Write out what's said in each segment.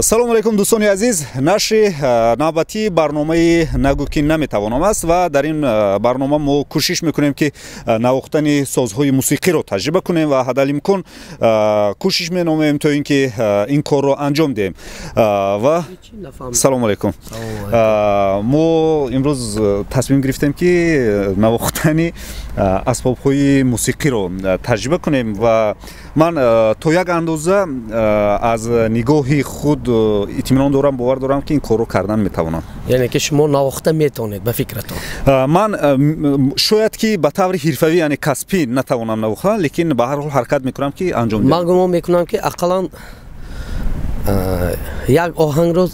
салому алейкум дӯстони азиз, нашри навбатии барномаи нагӯ ки наметавонам аст ва дар ин барнома мо кӯшиш мекунем ки навохтани созҳои мусиқиро таҷриба кунем ва ҳадалимкун кӯшиш менамоем то ин ки ин корро анҷом диҳем. Ва салому алейкум, мо имрӯз тасмим гирифтем ки навохтани асбобҳои мусиқиро таҷриба кунем ва ман то як андоза аз нигоҳи худ итминон дорам, бовар дорам ки ин корро кардан метавонам. Яъне ки шумо навохта метавонед ба фикратон? Ман шояд ки ба таври ҳирфавӣ, яъне касбӣ натавонам навохта, лекин ба ҳар ҳол ҳаракат мекунам ки анҷом диҳам. Ман гумон мекунам ки ақаллан як оҳангро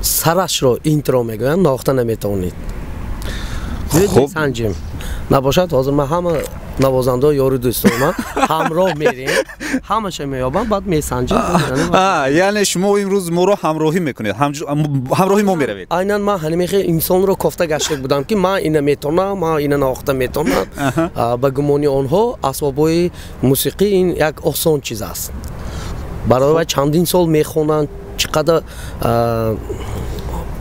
сарашро интро мегӯям, навохта наметавонед. Хуб санҷем. Набошад ҳозир ман ҳама навозандаҳо ёри дӯстонам ҳамроҳ мерем, ҳамаша меёбам, баъд месанҷем. Яъне шумо имрӯз моро ҳамроҳӣ мекунед, ҳамроҳи мо меравед. Айнан ман ҳамихе инсонро кофта гашта будам ки ман ина метавонам, ман ина навохта метавонам. Ба гумони онҳо асбобҳои мусиқӣ ин як осон чиз аст. Барои чандин сол мехонанд, чӣ қадар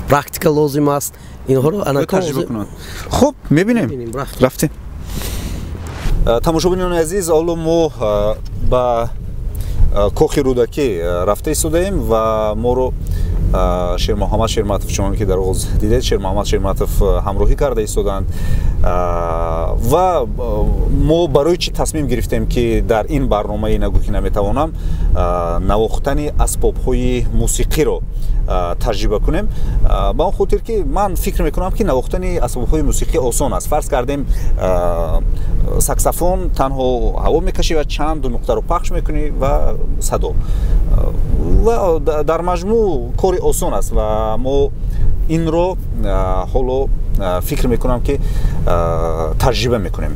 практика лозим аст. Инҳоро таҷриба кунанд. Хуб, мебинем. Рафтем. Тамошобинони азиз, ҳоло мо ба кохи рӯдакӣ рафта истодаем ва моро Шермуҳаммад Шерматов, чуноне ки дар оғоз дидед, Шермуҳаммад Шерматов ҳамроҳӣ карда истоданд ва мо барои чӣ тасмим гирифтем ки дар ин барномаи нагӯ ки наметавонам навохтани асбобҳои мусиқиро таҷриба кунем. Ба он хотир ки ман фикр мекунам ки навохтани асбобҳои мусиқӣ осон аст. Фарз кардем саксофон танҳо ҳаво мекашӣ ва чанд ду нуқтаро пахш мекунӣ ва садо. Ва дар маҷмӯъ кори осон аст ва мо инро ҳоло фикр мекунам ки таҷриба мекунем.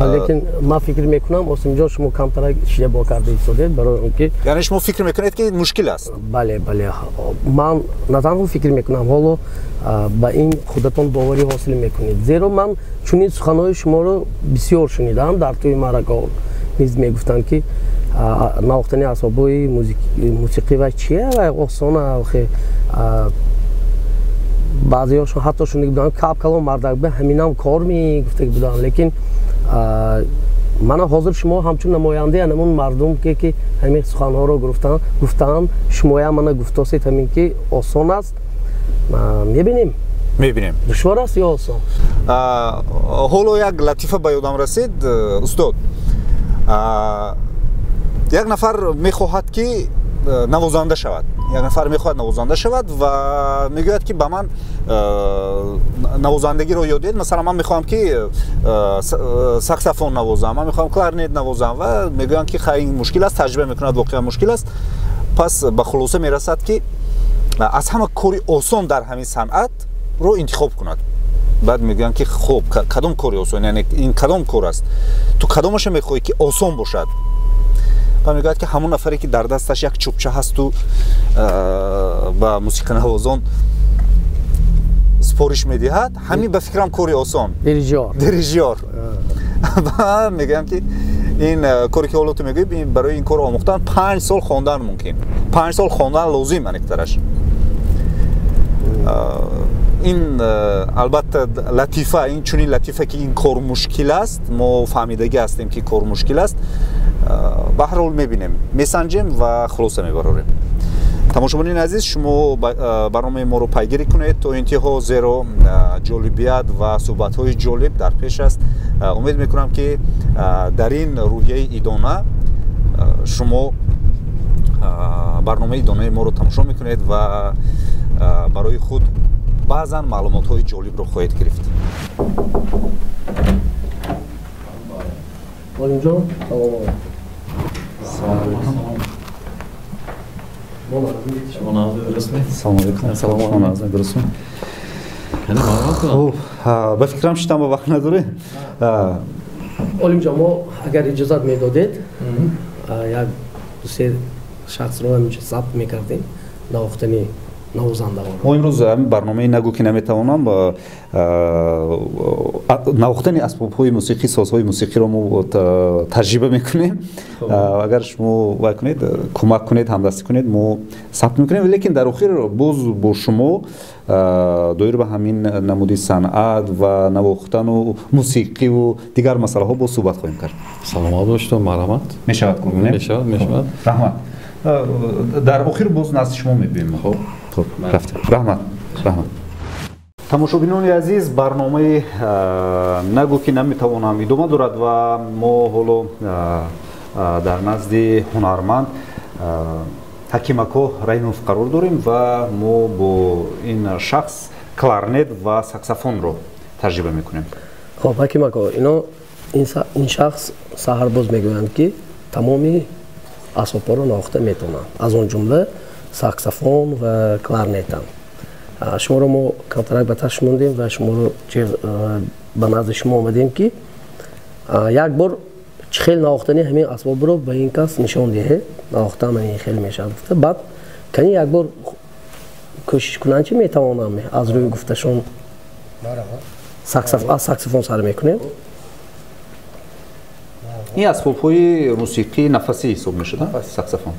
Лекин ман фикр мекунам Осимҷон шумо камтара иштибоҳ карда истодед, барои он ки яъне шумо фикр мекунед ки мушкил аст. Бале, бале. Ман на танҳо фикр мекунам, ҳоло ба ин худатон боварӣ ҳосил мекунед. Зеро ман чунин суханҳои шуморо бисёр шунидам, дар тӯи маъракаҳо низ мегуфтанд ки навохтани асбобҳои мусиқӣ ва чия ва осон ахе баъзеҳошон ҳатто шунида буданд кап-калон мардак ба ҳаминам кор мегуфта буданд, лекин мана ҳозир шумо ҳамчун намояндаи анамон мардум ки ҳамин суханҳоро гуфтанд, шумоя мана гуфтосед ҳамин ки осон аст. Мебинем. Душвор аст ё осон? Ҳоло як латифа ба ёдам расид, устод. Як нафар мехоҳад ки навозанда шавад. Як нафар мехоҳад навозанда шавад ва мегӯяд ки ба ман навозандагиро ёд диҳед. Масалан, ман мехоҳам ки саксофон навозам, ман мехоҳам кларнет навозам ва мегӯянд ки хай ин мушкил аст, таҷриба мекунад, воқеан мушкил аст. Пас ба хулоса мерасад ки аз ҳама кори осон дар ҳамин санъатро интихоб кунад. Баъд мегӯянд ки хуб, кадом кори осон, яъне ин кадом кор аст? Ту кадомаша мехоҳӣ ки осон бошад? Ва мегӯяд ки ҳамон нафаре ки дар дасташ як чӯбча ҳасту ба мусиқинавозон супориш медиҳад, ҳамин ба фикрам кори осон. Дирижёр. Ва мегӯям ки ин коре ки ҳоло ту мегӯӣ, барои ин кор омӯхтан 5 сол хондан мумкин. 5 сол хондан лозим аниктараш. ин албатта латифа, ин чунин латифа ки ин кор мушкил аст, мо фаҳмидагӣ ҳастем ки кор мушкил аст. ба ҳар ҳол мебинем, месанҷем ва хулоса мебарорем. Тамошобинони азиз, шумо барномаи моро пайгирӣ кунед то интиҳо, зеро ҷолибият ва суҳбатҳои ҷолиб дар пеш аст. Умед мекунам ки дар ин рӯҳияи идона шумо барномаи идонаи моро тамошо мекунед ва барои худ баъзан маълумотҳои ҷолибро хоҳед гирифт. Олимҷон, ба фикрам шитам ба вақт надоре. Олимҷон, мо агар иҷозат медодед, як се шахсро ҳаминҷо забт мекардем навохтани навозандавон. мо имрӯз ҳамин барномаи нагӯ ки наметавонам навохтани асбобҳои мусиқӣ, созҳои мусиқиро мо таҷриба мекунем. Агар шумо вай кунед, кӯмак кунед, ҳамдастӣ кунед, мо сабт мекунем. Лекин дар охир боз бо шумо доир ба ҳамин намуди санъат ва навохтану мусиқиву дигар масъалаҳо боз суҳбат хоҳем кард. Саломат бошед, марҳамат. Мешавад кунем? Мешавад. Раҳмат. дар охир боз назди шумо мебиёем. Хуб, рафтем. Раҳмат. тамошобинони азиз, барномаи нагӯ ки наметавонам идома дорад ва мо ҳоло дар назди ҳунарманд ҳакимако Раимов қарор дорем ва мо бо ин шахс кларнет ва саксофонро таҷриба мекунем. Хоб, ҳакимако, ин шахс саҳарбоз мегӯянд ки тамоми асбобҳоро навохта метавонанд, аз он ҷумла саксофон ва кларнетам. Шуморо мо контракт ба таш мондем ва шуморо ба назди шумо омадем ки як бор чӣ хел навохтани ҳамин асбобро ба ин кас нишон диҳед. Навохта ин хел мешавад гуфта. Баъд кани як бор кӯшиш кунанд чи метавонам аз рӯи гуфташон аз саксофон сар мекунем. ин асбобҳои мусиқии нафасӣ ҳисоб мешуданд, саксофон.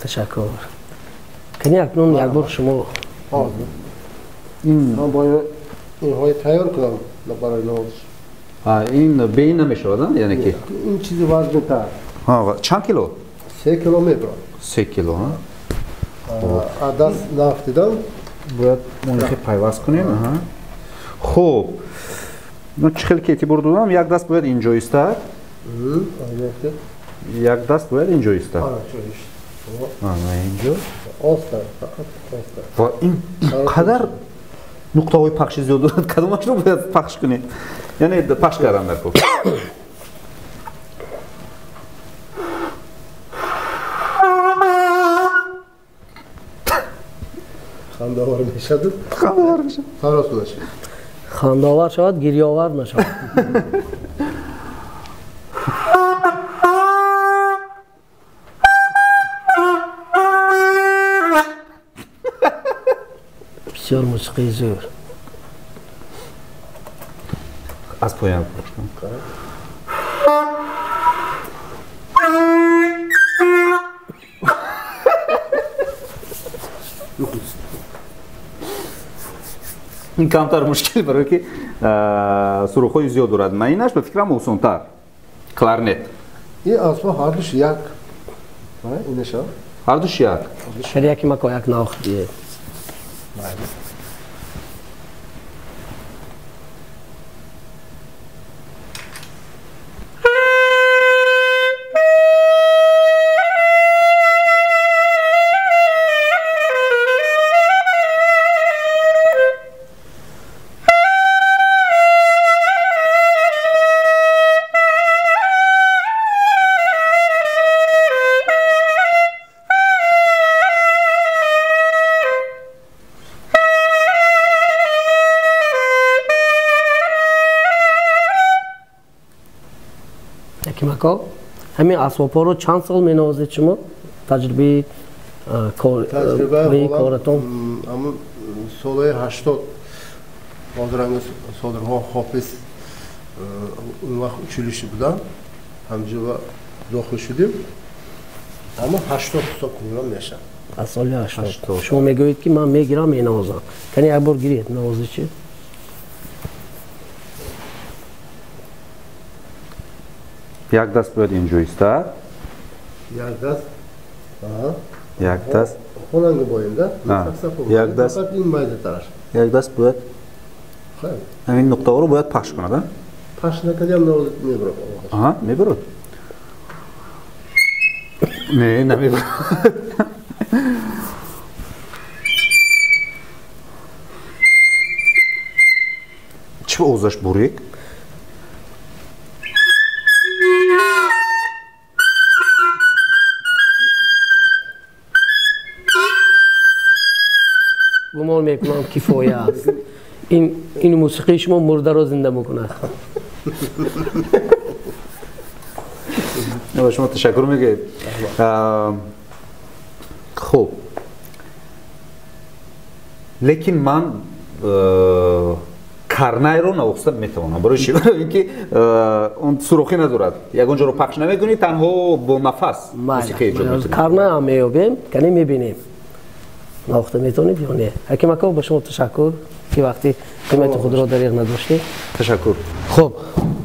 Ташаккур. Кани акнун як бор шумо من باید اینهای تیار کنم برای نوازش. این به این نمیشود یعنی که این چیزی وزن تر. چند کیلو؟ 3 کیلو میبرم. 3 کیلو ها. دست نفتیدم باید مونیخی پیوست کنیم. خوب. من چه خیلی که اعتبار دادم یک دست باید اینجا ایستد. یک دست باید اینجا ایستد. اینجا. آستر فقط آستر. و این قدر نقطه های پخش زیاد دارد کدومش رو باید پخش کنید. یعنی پخش کردم در کن. خنده‌آور میشد. خنده‌آور میشد. خلاص نشه. خنده‌آور شود، گریه‌آور نشود. بسیار موسیقی زور. از پایان پخش کن. این کمتر مشکل برای که سروخ‌های زیاد دارد. من اینش به فکرم آسان‌تر. کلارنت. این اسباب هر دوش یک. اینش هر دوش یک. هر یکی مکو یک نواخت دیه. همین اسباب‌ها رو چند سال می‌نوازید شما؟ تجربه کارتون؟ اما سال 80 بازرگان صادرها حافظ اون وقت چلیشی بودن همجا داخل شدیم اما 80 حساب کنیم میشن از سال 80 شما میگویید که من میگیرم مینوازم کنی یک بار گیرید نوازی چی؟ یک دست باید اینجا ایستد. یک دست. یک دست. هلنگ باید یک دست. فقط این مایده ترش. یک دست باید. خیلی. همین نقطه ها رو باید پخش کنه. پخش نکردیم نوازی میبرم. میبرد. نه نمیگم. چه اوزش بوریک؟ گمان میکنم کفایه است. این موسیقی شما مرده را زنده میکنه. نه شما تشکر میگه. خب لیکن من کارنای رو نوشته میتونم برای چی؟ برای اینکه اون سوراخی ندارد یگانجا رو پخش نمیکنی تنها با نفس موسیقی ایجاد میکنی. کارنای هم میابیم کنی میبینیم نوشته میتونید یا نه. حکیم اکا با شما تشکر که وقتی قیمت خود را دریغ نداشتید. تشکر. خب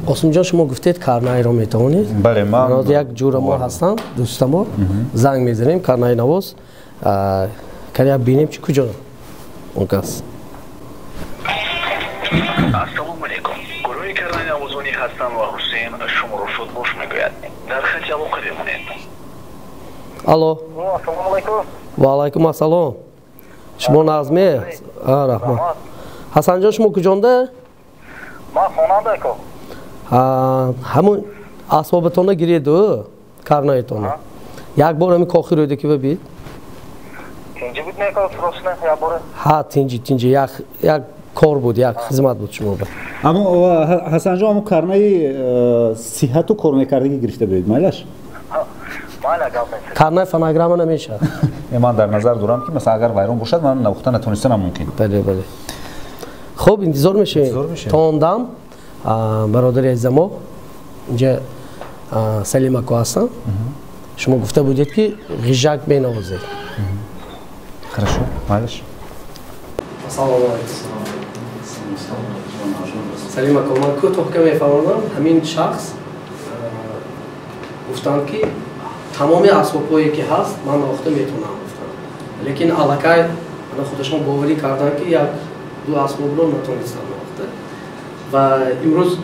قاسم جان شما گفتید کارنای رو میتونید. بله من یک جور ما هستم دوست ما زنگ میزنیم کارنای نواز کنی ببینیم چی کجا ممکن است. السلام علیکم. گروه کارنای نوازانی هستم و حسین شما رو شد باش میگوید. در خط علاقه بمونید. الو. السلام علیکم. و علیکم السلام. شما نظمی؟ رحمان. حسن جان شما کجانده؟ من خواننده کو. همون اسبابتون گیریدو کارنایتون. یک بار همین کاخی رو دیگه ببینید. تینجی بود نه کار فرستنه یا باره؟ ها تینجی یک کار بود یک خدمت بود شما بود. اما حسن جان کارنای صحت و کار میکردگی گرفته بودید مایلش؟ کارنای فناگرام نمیشه. من در نظر دارم که مثلا اگر ویران باشد من نوخته نتونستم ممکن. بله. خب انتظار میشه. تا اون دم برادر عزیز ما اینجا سلیم اکو هستن. شما گفته بودید که غیژک بنوازید. хорошо مایلش. سلام علیکم. سلیم اکو من کوتاه که میفرمایم همین شخص گفتن که تمام اسبابایی که هست من نواخته میتونم گفتم لیکن علاقه من خودشون باوری کردن که یک دو اسباب رو نتونستم نواخته و امروز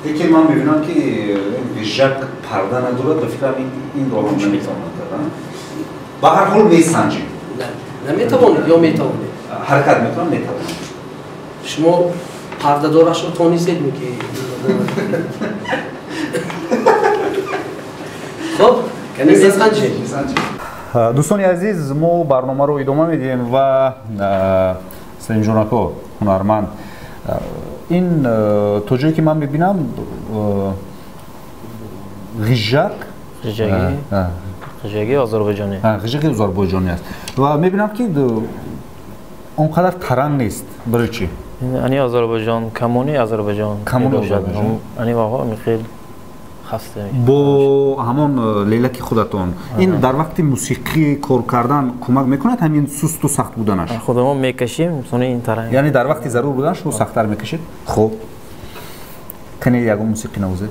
یکی من میبینم که ویژک پرده ندارد به فکرم این رو هم نمیتونم کردن به هر حال میسنجیم نمیتوانید یا میتوانید حرکت میکنم میتوانید شما پرده دارش رو تونستید میگی خب کنی میسنجید دوستان عزیز ما برنامه رو ادامه میدیم و سلیم جوناکو هنرمند این تو جایی که من میبینم غیژکی آذربایجانی غیژکی آذربایجانی است و میبینم که اونقدر ترنگ نیست برای چی؟ یعنی آذربایجان کمونی آذربایجان یعنی واقعا خیلی خسته با همون لیلک خودتون این در وقت موسیقی کار کردن کمک میکند همین سست و سخت بودنش خودمون میکشیم سونه این ترنگ یعنی در وقتی ضرور بودنش رو سخت‌تر میکشید خب کنی یگو موسیقی نوازه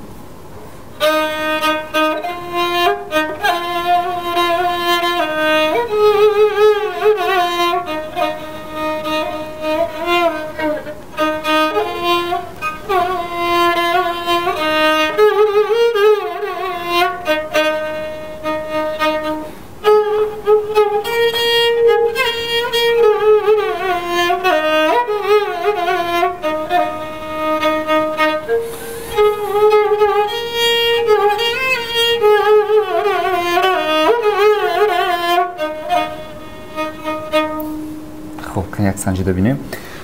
سنجیده بینیم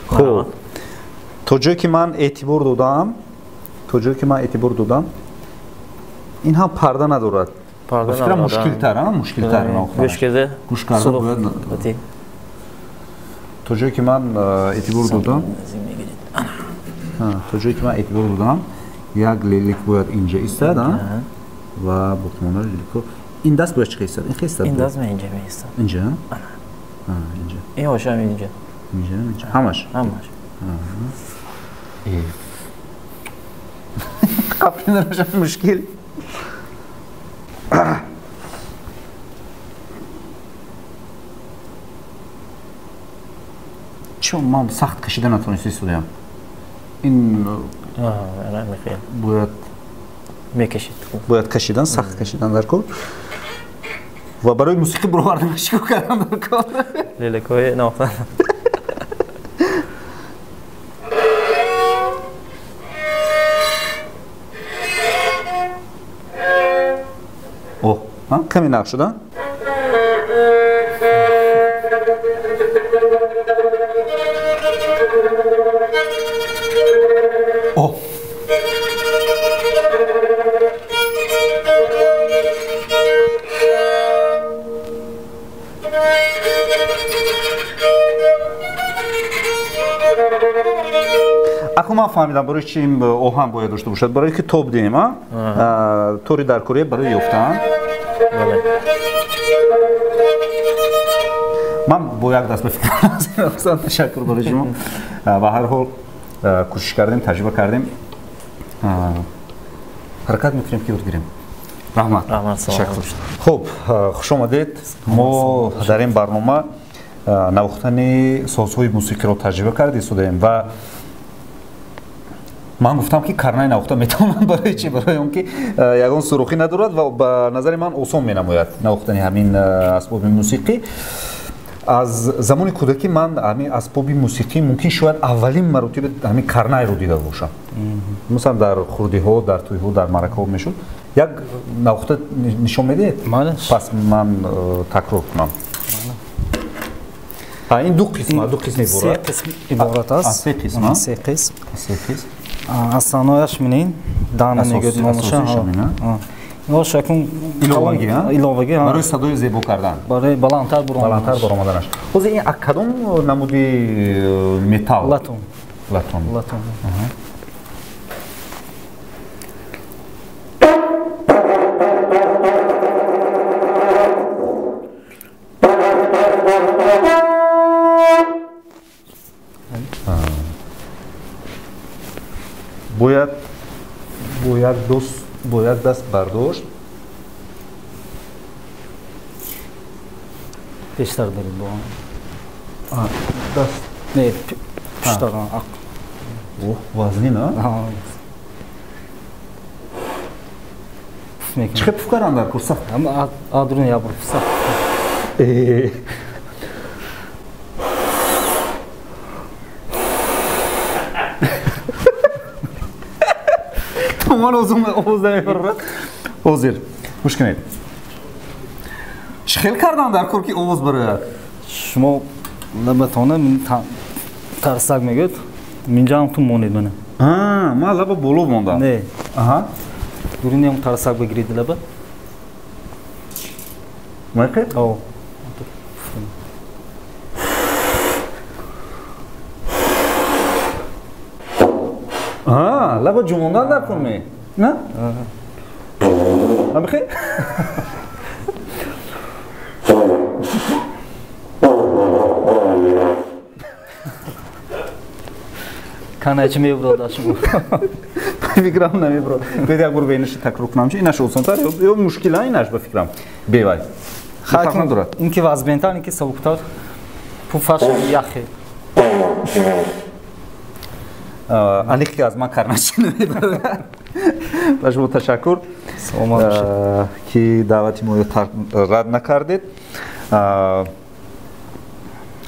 خب تا جایی که من اعتبار دادم این هم پرده ندارد فکر مشکل تر گوش کرده تا جایی که من اعتبار دادم یک لیلیک باید اینجا ایستاد و بطمانه لیلیکو این دست باید چه ایستاد؟ این دست من اینجا میستم اینجا؟ اینجا این هاشه هم اینجا همش قبل نروشم مشکل چون من سخت کشیده نتونستی سودیم این باید کشیدن سخت کشیدن در کل ва барои мусиқӣ буроварданаш чӣ кардам дар кор? лелакои навохтан. О, каме нақ шуда? О. Акум ман фаҳмидам барои чӣ оҳанг бояд дошта бошад, барое ки тоб диҳем, тори даркория барои ёфтан. Ман бо як даст бификрам. Ташаккур барои шумо. Ба ҳар ҳол кӯшиш кардем, таҷриба кардем. ҳаракат мекунем ки ёд гирем. Раҳмат. Ташаккур. Хуб, хуш омадед. Мо дар ин барнома навохтани созҳои мусиқиро таҷриба карда истодаем ва ман гуфтам ки карнаи навохта метавонам барои чӣ? Барои он ки ягон сурухӣ надорад ва ба назари ман осон менамояд навохтани ҳамин асбоби мусиқӣ. аз замони кӯдакӣ ман ҳамин асбоби мусиқӣ мумкин шояд аввалин маротиба ҳамин карнайро дида бошам. Мисалан дар хурдиҳо, дар тӯйҳо, дар маъракаҳо мешуд. Як навохта нишон медиҳед? Пас ман такрор кунам. ин ду қисм иборат. се қисм иборат аст. се қисм. се қисм. аз санояш минин дана мегӯяд номаша. шакун иловагӣ барои садои зебо кардан, барои баландтар баромаданаш. ҳозир ин кадом намуди металл? латун. бо як даст бардошт. пештар баред бо даст не пештар вазнин чӣ хел пуф кардан дар курса? адрун ябр пуфса. ман овоз намебарорад. ҳозир гӯш кунед. чӣ хел кардан дар кор ки овоз барояд? шумо лабатона тарсак мегӯяд минҷаам ту монед мана. Ман лаба боло мондам. Не. дуриниам тарсак бигирид лаба. майқи? лаба ҷумондан дар кор ме? На? Амихи? канай чӣ мебурад аз шумо? фикрам намебурад. бояд як бор бейнаши такрор кунам чи инаш осонтар ё мушкила инаш ба фикрам бевай. фарқ надорад. ин ки вазбентар, ин ки сабуктар. пуфаш яхе. алих ки аз ман карнаши намебарад. ба шумо ташаккур ки даъвати моро рад накардед.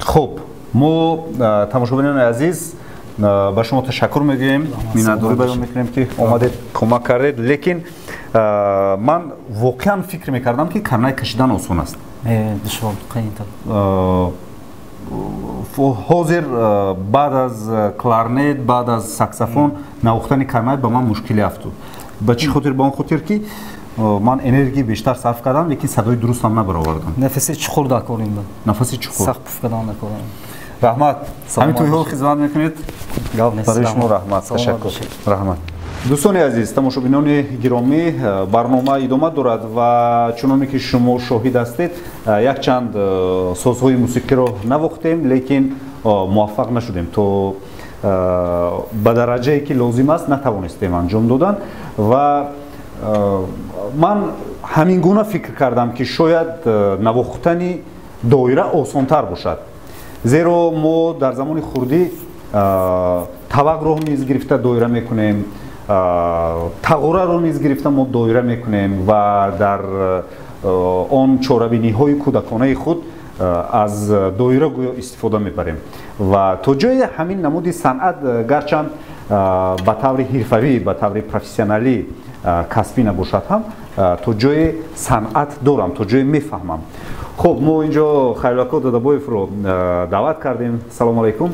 хуб, мо тамошобинони азиз ба шумо ташаккур мегӯем, миннатдорӣ баён мекунем ки омадед кӯмак кардед, лекин ман воқеан фикр мекардам ки карнай кашидан осон аст. душвор қиинтар. ҳозир баъд аз кларнет, баъд аз саксофон навохтани карнай ба ман мушкилӣ афтуд. ба чӣ хотир? ба он хотир ки ман энергия бештар сарф кардам, лекин садои дурустам набаровардам. нафаси чуқур дакорем ба. нафаси чуқур. сахт пуф кардан дакорем. раҳмат. ҳамин тӯйҳо хизмат мекунед. барои шумо раҳмат. ташаккур. раҳмат. дӯстони азиз, тамошобинони гиромӣ, барнома идома дорад ва чуноне ки шумо шоҳид ҳастед, якчанд созҳои мусиқиро навохтем, лекин муваффақ нашудем. То ба дараҷае ки лозим аст натавонистем анҷом додан ва ман ҳамин гуна фикр кардам ки шояд навохтани доира осонтар бошад. зеро мо дар замони хурдӣ тавақро низ гирифта доира мекунем, тағораро низ гирифта мо доира мекунем ва дар он чорабиниҳои кӯдаконаи худ аз доира гӯё истифода мебарем ва то ҷои ҳамин намуди санъат гарчанд ба таври ҳирфавӣ ба таври профессионалӣ касбӣ набошад ҳам то ҷои санъат дорам то ҷое мефаҳмам. хуб мо инҷо хайруллаҳ додабоевро даъват кардем. салому алайкум.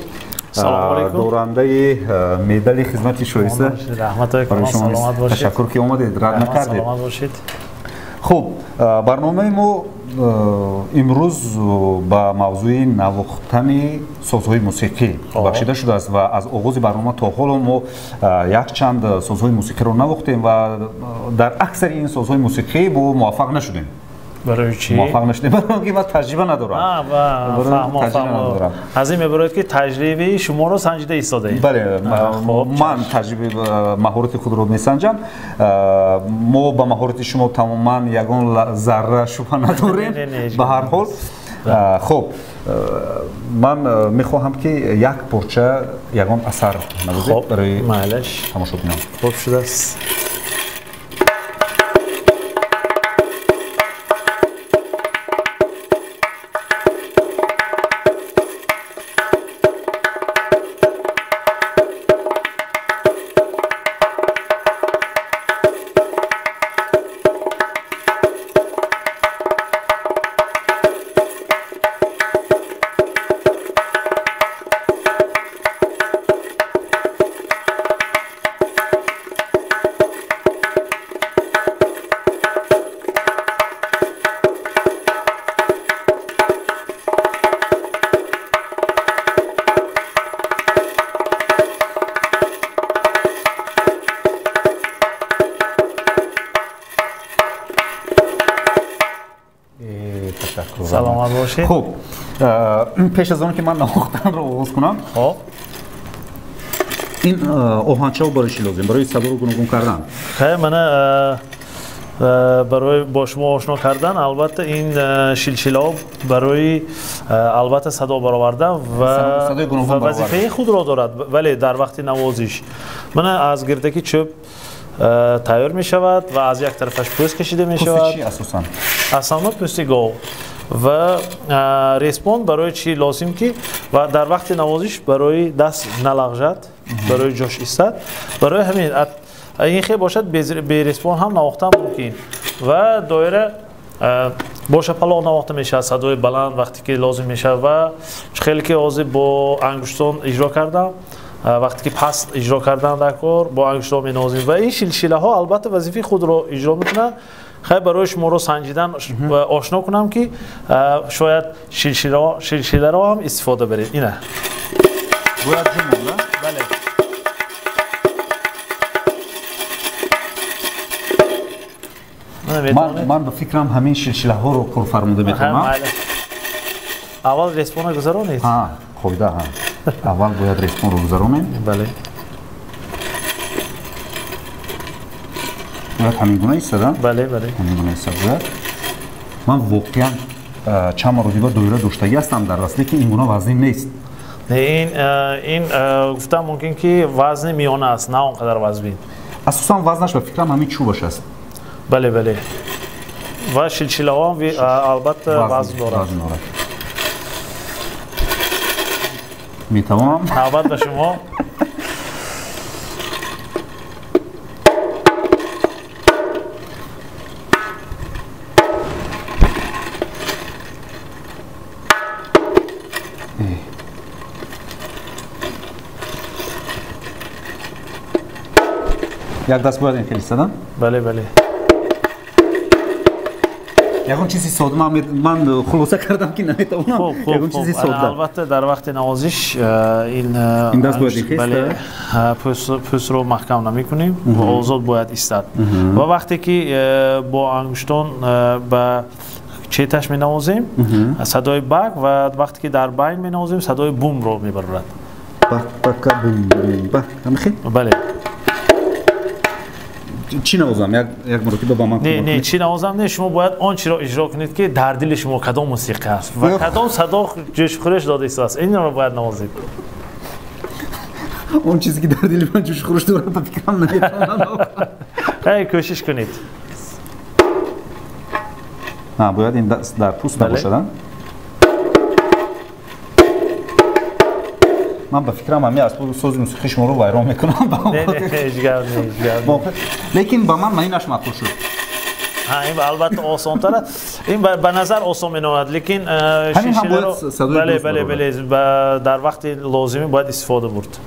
дорандаи медали хизмати шоиста барои шумо ташаккур ки омадед, рад накардед. хуб, барномаи мо имрӯз ба мавзӯи навохтани созҳои мусиқӣ бахшида шудааст ва аз оғози барнома то ҳоло мо якчанд созҳои мусиқиро навохтем ва дар аксари ин созҳои мусиқӣ мо муваффақ нашудем. برای چی؟ موفق نشدیم برای اینکه من تجربه ندارم. فهم. از این می‌برد که تجربه شما رو سنجیده ایستاده اید. بله من تجربه مهارت خود رو میسنجم. ما با مهارت شما تماما یگان ذره شبهه نداریم. به هر حال خب من میخواهم که یک پارچه یگان اثر نوازید برای تماشا کنم. خوب شده است. سلامت باشید. خب پیش از آن که من نواختن رو آغاز کنم این آهنچه رو برای چی لازم؟ برای صدا رو گوناگون کردن؟ خیلی من برای با شما آشنا کردن البته این شیلشیله ها برای البته صدا برآوردن و وظیفه خود را دارد ولی در وقت نوازش من از گردکی چوب تیار می شود و از یک طرفش پوست کشیده می شود. پوست چی اساساً؟ اساساً پوست گاو و ریسپوند برای چی لازم که و در وقت نوازش برای دست نلغزد برای جاش ایستد برای همین این خیلی باشد به ریسپوند هم نواختن ممکن و دایره باشه پلاغ نواخته میشه صدای بلند وقتی که لازم میشه و خیلی که آزی با انگشتان اجرا کردم وقتی که پست اجرا کردن در کار با انگشتان می نوازیم و این شیلشیله ها البته وظیفه خود رو اجرا میکنن. خیلی برای شما رو سنجیدن و آشنا کنم که شاید شیلشیله رو هم استفاده برید. اینه باید جمعه بله من به فکرم همین شیلشیله ها رو کار فرموده میتونم. اول ریسپون رو گذارونید. ها خویده ها اول باید ریسپون رو گذارونیم. بله باید همین گونه ایستادن؟ بله بله همین گونه ایستاد. من واقعا چند مرتبه دوره داشتگی هستم در اصلی که این گونه وزنی نیست. این گفتم ممکن که وزن میانه است نه اونقدر وزنی. اساسا وزنش به فکرم همین چوبش است. بله بله و شیلشیله ها البته وزن دارد. میتوانم؟ نوبت به شما. یک دست باید این خیلی ایستادن؟ بله بله یکون چیزی ساده من خلاصه کردم که نمیتونم. یکون چیزی ساده. البته در وقت نوازش این دست باید ایستاد. بله پوست رو محکم نمی‌کنیم و آزاد باید ایستاد. و وقتی که با انگشتان به چتش می‌نوازیم صدای بک و وقتی که در بین می‌نوازیم صدای بوم رو می‌برد. بک بوم بک همین؟ بله چی نوازم؟ یک مرتبه با من نه نه چی نوازم نه شما باید آن چی را اجرا کنید که در دل شما کدام موسیقی است و کدام صدا جوش خروش داده است این رو باید نوازید. اون چیزی که در دل من جوش خروش داره به فکرم نمیتونم. خیلی کوشش کنید. نه باید این دست در پوست نباشد. من به فکرم همین اسباب ساز موسیقی شما رو ویران میکنم. نه هیچگاه لیکن با من اینش مطلوب شد. این البته آسان تره، این به نظر آسان می‌آید، لیکن همین هم باید بله در وقت لازمی باید استفاده برد.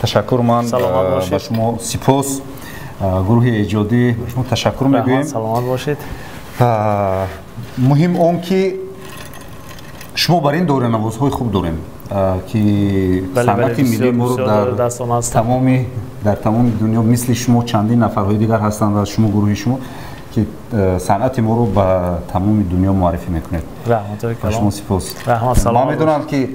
تشکر، من به شما سپاس، گروه ایجادی به شما تشکر میگویم. سلامت باشید. مهم اون که شما برای این دوره نوازهای خوب داریم که صنعت ملی ما رو در تمام دنیا مثل شما چندین نفرهای دیگر هستند و شما گروه شما که صنعت ما رو به تمام دنیا معرفی میکنید. رحمت شما سپاس. رحمت. ما میدونم که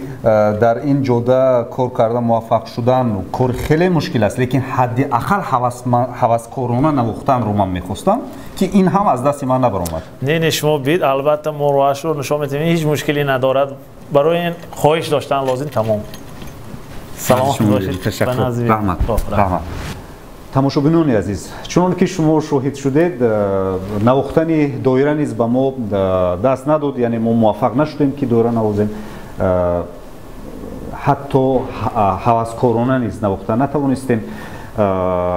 در این جاده کار کردن، موفق شدن کار خیلی مشکل است، لیکن حداقل هوسکارانه نواختن رو من میخواستم که این هم از دست من نبرآمد. نه شما بید، البته مروش رو نشون میدیم هیچ مشکلی ندارد، برای این خواهش داشتن لازم تمام. سلامت باشید. تشکر. رحمت. تماشاگران عزیز، چون که شما شاهد شدید نواختن دایره نیز به ما دست نداد، یعنی ما موفق نشدیم که دایره نوازیم، حتی هوسکارانه نیز نواختن نتوانستیم.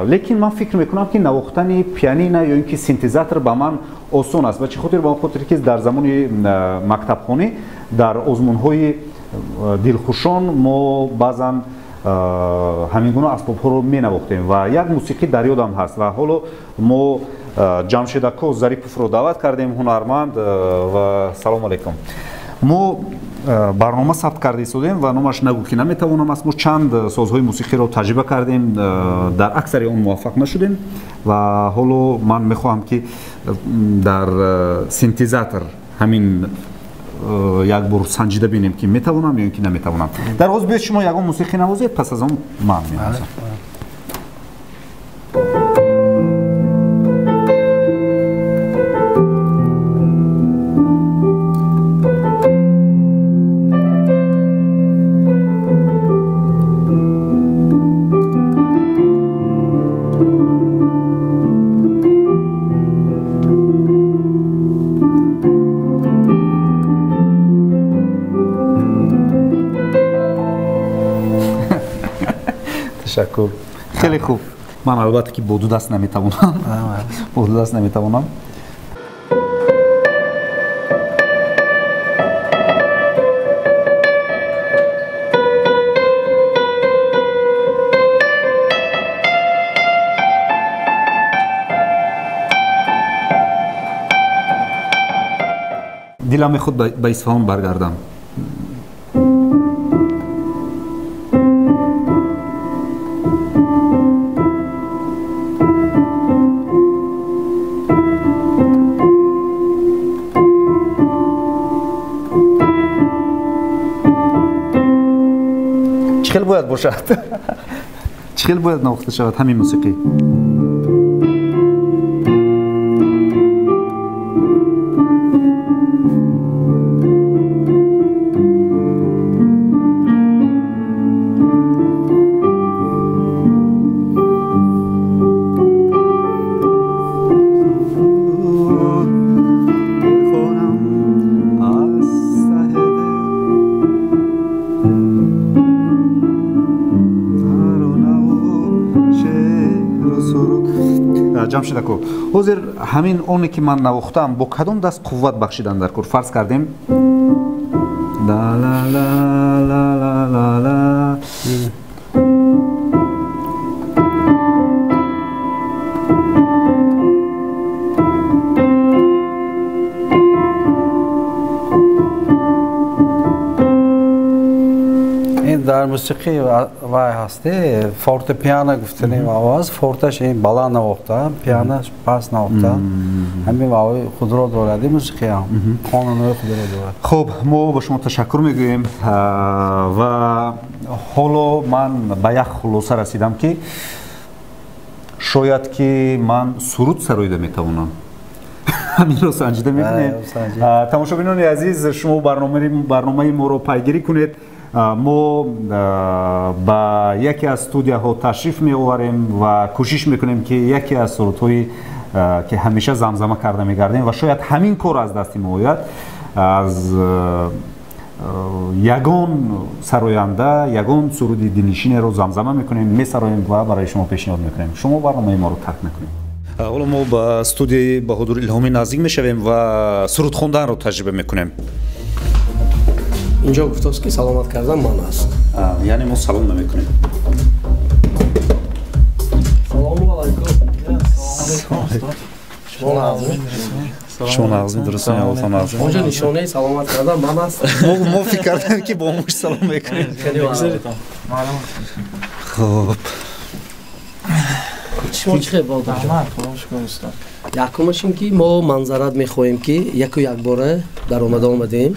لیکن من فکر میکنم که نواختن پیانینه یا اینکه سینتزاتور به من آسان است. به چه خاطر؟ به خاطر که در زمان مکتبخانه در آزمون‌های دلخوشان ما بعضا همین گونه اسباب‌ها رو می‌نواختیم و یک موسیقی در یادم هست و حالا ما جمشید اکا ظریفов رو دعوت کردیم، هنرمند، و سلام علیکم. ما برنامه ثبت کرده ایستادیم و نامش نگو که نمیتوانم است. ما چند سازهای موسیقی رو تجربه کردیم، در اکثر اون موفق نشدیم و حالا من میخواهم که در سینتزاتور همین یک بار سنجیده بینیم که میتوانم یا اینکه نمیتوانم. در آغاز بیاید شما یگان موسیقی نوازید، پس از اون من می‌نوازم. تشکر. خیلی خوب. من البته که با دو دست نمیتوانم. با دو دست نمیتوانم. دلم میخواد به اصفهان برگردم. چخیل باید باشد. چخیل باید نواخته شود همین موسیقی. جمشید اکو حاضر همین اونی که من نواختم با کدام دست قوت بخشیدن در کار؟ فرض کردیم لا لا لا لا لا لا در موسیقی وای هسته فورت پیانو گفتنیم آواز فورتش این بالا نواخته پیانوش پس نواخته همین وای خود رو دارد موسیقی هم قانونی خود رو دارد. خب ما با شما تشکر میگوییم و حالا من به یک خلاصه رسیدم که شاید که من سرود سرایده میتوانم. همین رو سنجیده میکنیم. تماشاگران عزیز شما برنامه ما رو پیگیری کنید. ما با یکی از استودیوها تشریف می آوریم و کوشش میکنیم که یکی از سرودهای که همیشه زمزمه کرده میگردیم و شاید همین کار از دست ما آید از یگان سراینده یگان سرود دلنشین رو زمزمه میکنیم میسرایم و برای شما پیشنهاد میکنیم شما برنامه ما رو ترک نکنید. حالا ما با استودیوی بهادر الهامی نزدیک میشویم و سرود خواندن رو تجربه میکنیم. اینجا گفتاست که سلامت کردن من است. یعنی ما سلام نمیکنیم. سلام علیکم. شما نازنین درست میاد نازنین. اونجا نشانه سلامت کردن من است. ما فکر کردیم که با موش سلام میکنیم. خب. شما چه خبر دارید؟ یکمش این که ما منظرت میخواهیم که یک باره در آمدیم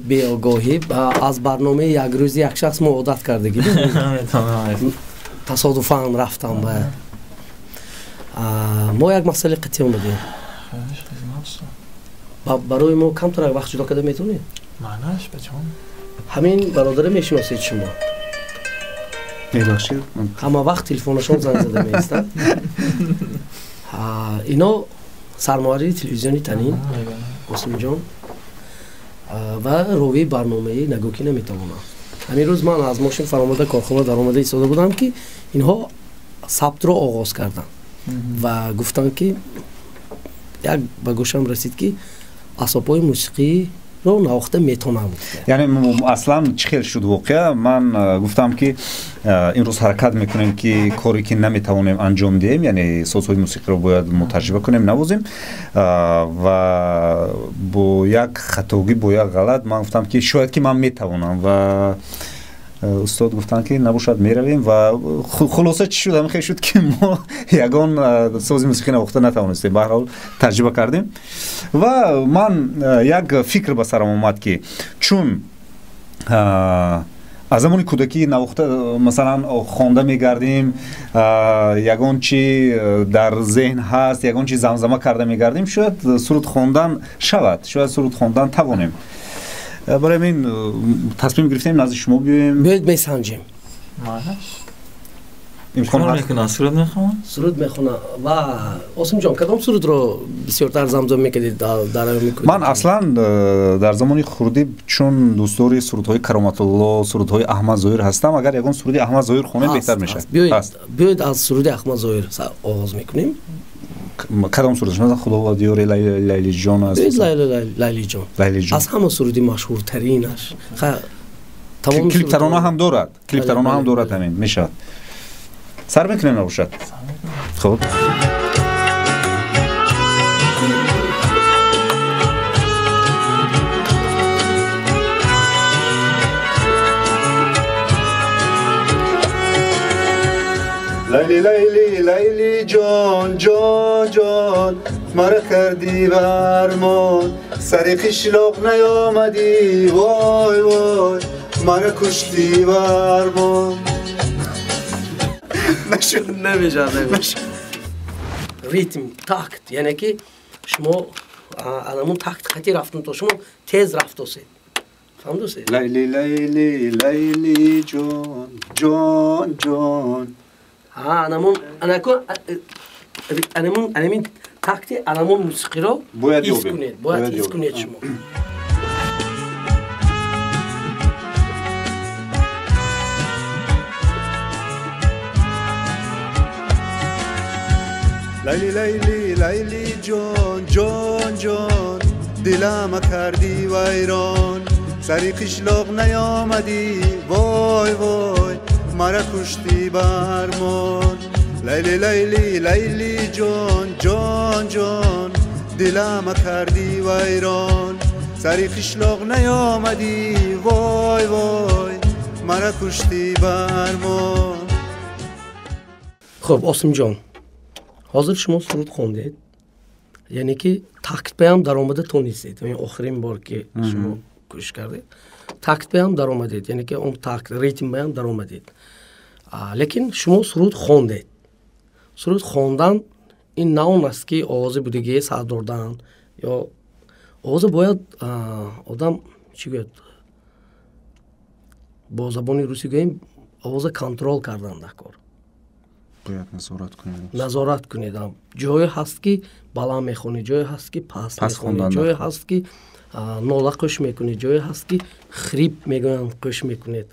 به آگاهی از برنامه یک روزی یک شخص ما عادت کردگی تصادفاً رفتم ما یک مسئله قطعی آمدیم برای ما کمتر یک وقت جدا کده میتونید؟ معنیش بچون همین برادر میشناسید شما همه وقت تلفنشون زنگ زده میستن اینا سرمایه‌داری تلویزیونی تنین قاسم جان و روی برنامه نگوکی نمیتوانم. همین روز من از ماشین فراموده کارخانه در آمده ایستاده بودم که اینها ثبت رو آغاز کردن و گفتن که یک به گوشم رسید که اسباب موسیقی رو نواخته میتونم. یعنی اصلا چه خیلی شد واقعا من گفتم که این روز حرکت میکنیم که کاری که نمیتوانیم انجام دهیم یعنی سازهای موسیقی رو باید متجربه کنیم نوازیم و با یک خطاگی با یک غلط من گفتم که شاید که من میتوانم و استاد گفتن که نباشد میرویم و خلاصه چی شد؟ همین خیلی شد که ما یگان ساز موسیقی نواخته نتوانستیم. به هر حال تجربه کردیم و من یک فکر به سرم اومد که چون از زمان کودکی نواخته مثلا خوانده میگردیم یگان چی در ذهن هست یگان چی زمزمه کرده میگردیم شاید سرود خواندن شود شاید سرود خواندن توانیم. برای این تصمیم گرفتیم نزد شما بیایم بیاید میسنجیم. امکان میکنه سرود میخونه؟ سرود میخونه و آسم جان کدام سرود رو بسیارتر زمزمه میکردید در میکنید؟ من اصلا در زمان خردی چون دوستدار سرودهای کرامت الله سرودهای احمد ظاهر هستم اگر یگان سرود احمد ظاهر خونیم بهتر میشه. بیاید از سرود احمد ظاهر آغاز میکنیم. کدام سرودش مثلا خداوند دیار لیلی جان است. لیلی جان از همه سرودی مشهورترینش. کلیپ ترانه هم دارد. کلیپ ترانه هم دارد همین میشه. سر میکنیم نباشد. خب لیلی لیلی لیلی جان جان جان مرا کردی برمان سر قشلاق نیامدی وای وای مرا کشتی برمان. نمیشه ریتم تاکت یعنی که شما الان تاکت خطی رفتن تو شما تیز رفتوسید فهمیدوسید لیلی لیلی لیلی جان جان جان انمون تاکتی انمون موسیقی رو حس کنید باید حس کنید شما. لیلی لیلی لیلی جان جان جان دلم کردی ویران سری قشلاق نیامدی وای وای مرا کشتی برمان. لیلی لیلی لیلی جان جان جان دلم کردی ویران سری قشلاق نیامدی وای وای مرا کشتی برمان. خب آسم جان حاضر شما سرود خوندید یعنی که تاکت به هم در آمده تو نیستید یعنی آخرین بار که شما گوش کردید تاکت به هم در آمدید یعنی که اون تاکت ریتم به هم در آمدید لیکن شما سرود خوندید. سرود خوندن این نوع است که آواز بودگی سر دادن یا آواز باید آدم چی گوید با زبان روسی گوییم آواز کنترل کردن در کار باید نظارت کنید. назорат кунед. ҷое ҳаст ки баланд мехонӣ, ҷое ҳаст ки паст мехонӣ, ҷое ҳаст ки нола қӯш мекунед, ҷое ҳаст ки хрип мегӯянд қӯш мекунед.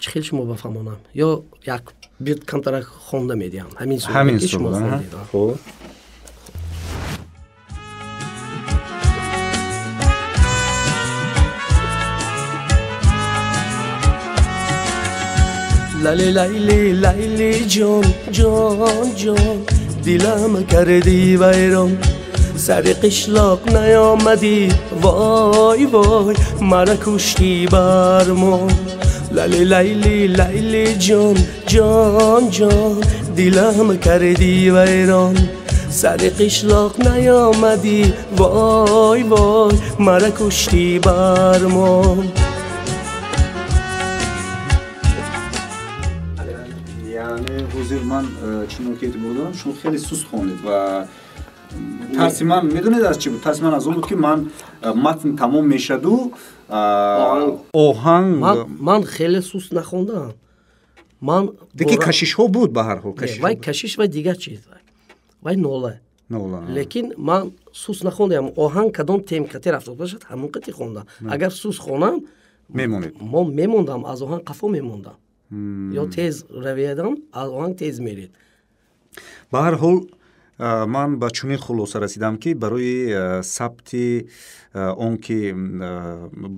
чӣ хел шумо бафаҳмонам ё як бир камтарак хонда медиҳам ҳамин ки шумо хондед. خب للی لیلی لیلی جان جان جان دلم کردی ویران سر قشلاق نیامدی وای وای مرا کشتی برمان للی لیلی لیلی جان جان جان دلم کردی ویران سر قشلاق نیامدی وای وای مرا کشتی برمان. حضور من چنان که بودم شما خیلی سست خوندید و ترس من میدونید از چی بود؟ ترس من از اون بود که من متن تمام میشد و آهنگ من خیلی سست نخوندم. من دیگه کشیش ها بود به هر حال وای کشیش و دیگه چیز وای نوله لیکن من سست نخوندم. آهنگ کدام تیم کتی رفت باشد همون کتی خوندم. اگر سست خونم میموندم از آهنگ قفا میموندم یا تیز رویدم از آهنگ تیز میرید. به هر حال من با چنین خلاصه رسیدم که برای ثبت اون که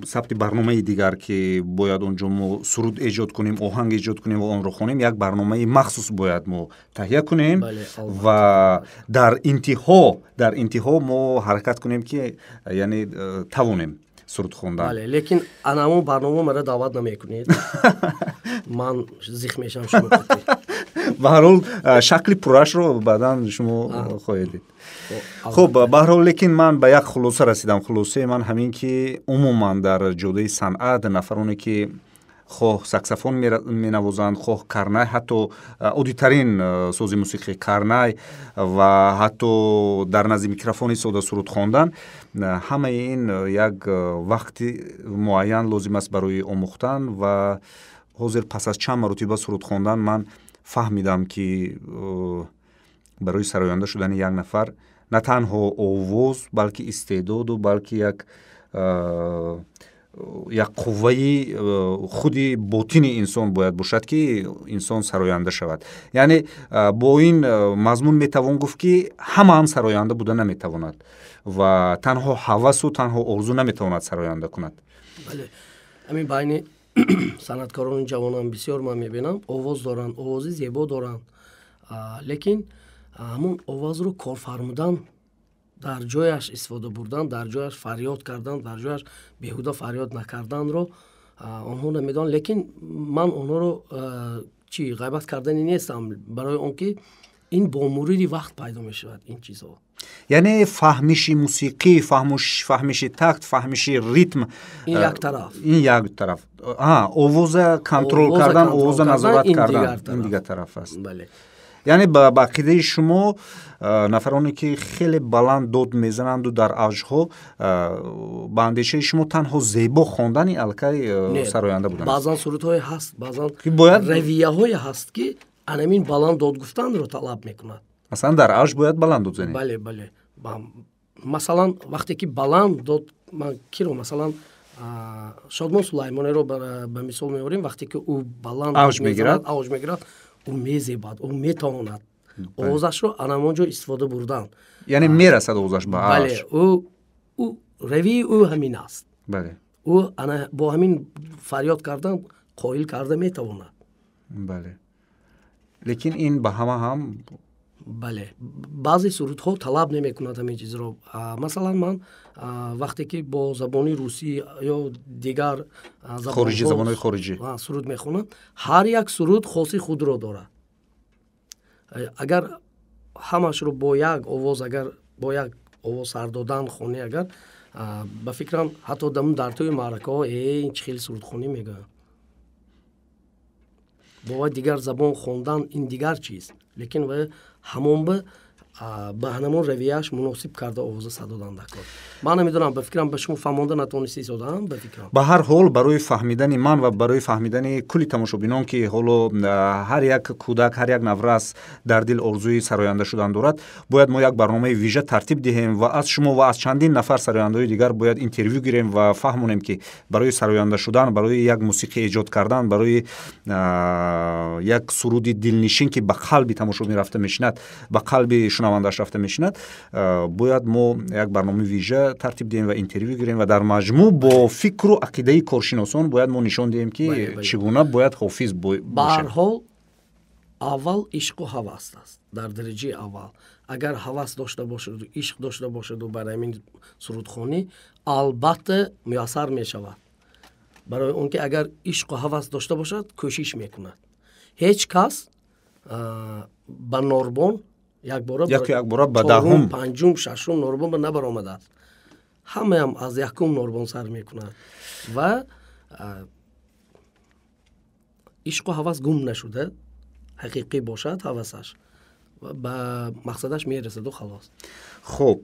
ثبت برنامه دیگر که باید اونجا ما سرود ایجاد کنیم، آهنگ ایجاد کنیم و آن رو خونیم، یک برنامه مخصوص باید ما تهیه کنیم و در انتها ما حرکت کنیم که یعنی توانیم سرود خوندن. بله لیکن انامو برنامه مرا دعوت نمیکنید. من زیخ میشم شما کتی. به هر حال شکل پرش رو بعداً شما خواهید دید. خب به هر حال لیکن من به یک خلاصه رسیدم. خلاصه من همین که عموما در جوده صنعت نفرانی که خواه ساکسافون می نوازند، خواه کرنای، حتی عادی‌ترین ساز موسیقی کرنای و حتی در نزد میکروفونی ساده سرود خواندن، همه این یک وقت معین لازم است برای آموختن و حاضر پس از چند مرتبه سرود خواندن من فهمیدم که برای سراینده شدن یک نفر نه تنها آواز بلکه استعداد و بلکه یک قوه خودی باطنی انسان باید باشد که انسان سراینده شود. یعنی با این مضمون میتوان گفت که همه هم سراینده بوده نمیتواند و تنها هوس و تنها آرزو نمیتواند سراینده کند. بله همین بین صنعتکاران جوانان بسیار من میبینم آواز دارن، آوازی زیبا دارن، لیکن همون آواز رو کار فرمودن، در جایش استفاده بردن، در جایش فریاد کردن، در جایش بیهوده فریاد نکردن رو آنها نمیدونن. لیکن من آنها رو غیبت کردنی نیستم برای آنکه این با مرور وقت پیدا می شود این چیزها. یعنی فهمش موسیقی، فهمش تakt، فهمش ریتم، این یک طرف، این یک طرف. آواز کنترل کردن، آواز نظارت کردن این دیگر طرف است. بله. یعنی با عقیده شما نفرانی که خیلی بلند داد میزنند و در اوجها با اندیشه شما تنها زیبا خواندن الکی سراینده بودن؟ بعضا سرودهای هست، بعضا رویه های هست که همین بلند داد گفتن رو طلب میکند. مثلا در اوج باید بلند داد زنید؟ بله بله. مثلا وقتی که بلند داد من کی رو مثلا شادمان سلیمانی رو به مثال میبریم، وقتی که او بلند اوج میگیرد او میزیباد، او میتواند آوازش رو همونجا استفاده بردن. یعنی میرسد آوازش به اوج. بله او روی او همین است. بله. او با همین فریاد کردن قائل کرده میتواند. بله. لیکن این به همه هم بله بعضی سرودها طلب نمیکند همین چیز رو. مثلا من وقتی که با زبانی روسی یا دیگر خارجی زبانهای خارجی سرود میخونم، هر یک سرود خاصی خود رو داره. اگر همش رو با یک آواز، اگر با یک آواز سر دادن خونی، اگر به فکرم حتی در توی معرکه ها این چه خیلی سرود خونی میگه. با دیگر زبان خوندن این دیگر چیز، لیکن و همون به ба ҳамон равияш муносиб карда овоза садодан дакор. Ман намедонам ба фикрам ба шумо фаҳмонда натавонистӣ содам ба фикрам. ба ҳар ҳол барои фаҳмидани ман ва барои фаҳмидани кулли тамошобинон ки ҳоло ҳар як кӯдак ҳар як наврас дар дил орзуи сароянда шудан дорад, бояд мо як барномаи вижа тартиб диҳем ва аз шумо ва аз чандин нафар сарояндаҳои дигар бояд интервю гирем ва фаҳмонем ки барои сароянда шудан, барои як мусиқӣ эҷод кардан, барои як суруди дилнишин ки ба қалби тамошобин рафта мешинад, ба қалби шунавандааш рафта мешинад, бояд мо як барномаи вижа тартиб диҳем ва интервю гирем ва дар маҷмӯъ бо фикру ақидаи коршиносон бояд мо нишон диҳем ки чӣ гуна бояд ҳофиз бошем. Ба ҳар ҳол аввал ишқу ҳавас аст дар дараҷаи аввал. Агар ҳавас дошта бошаду ишқ дошта бошаду бар ҳамин сурудхонӣ албатта муяссар мешавад. барои он ки агар ишқу ҳавас дошта бошад кӯшиш мекунад. ҳеҷ кас ба норбон якбора ба чорум, панҷум, шашум норбон ба набаромадааст. ҳамаам аз якум норбон сар мекунад ва ишқу ҳавас гум нашуда ҳақиқӣ бошад ҳавасаш ба мақсадаш мерасаду халос. хуб,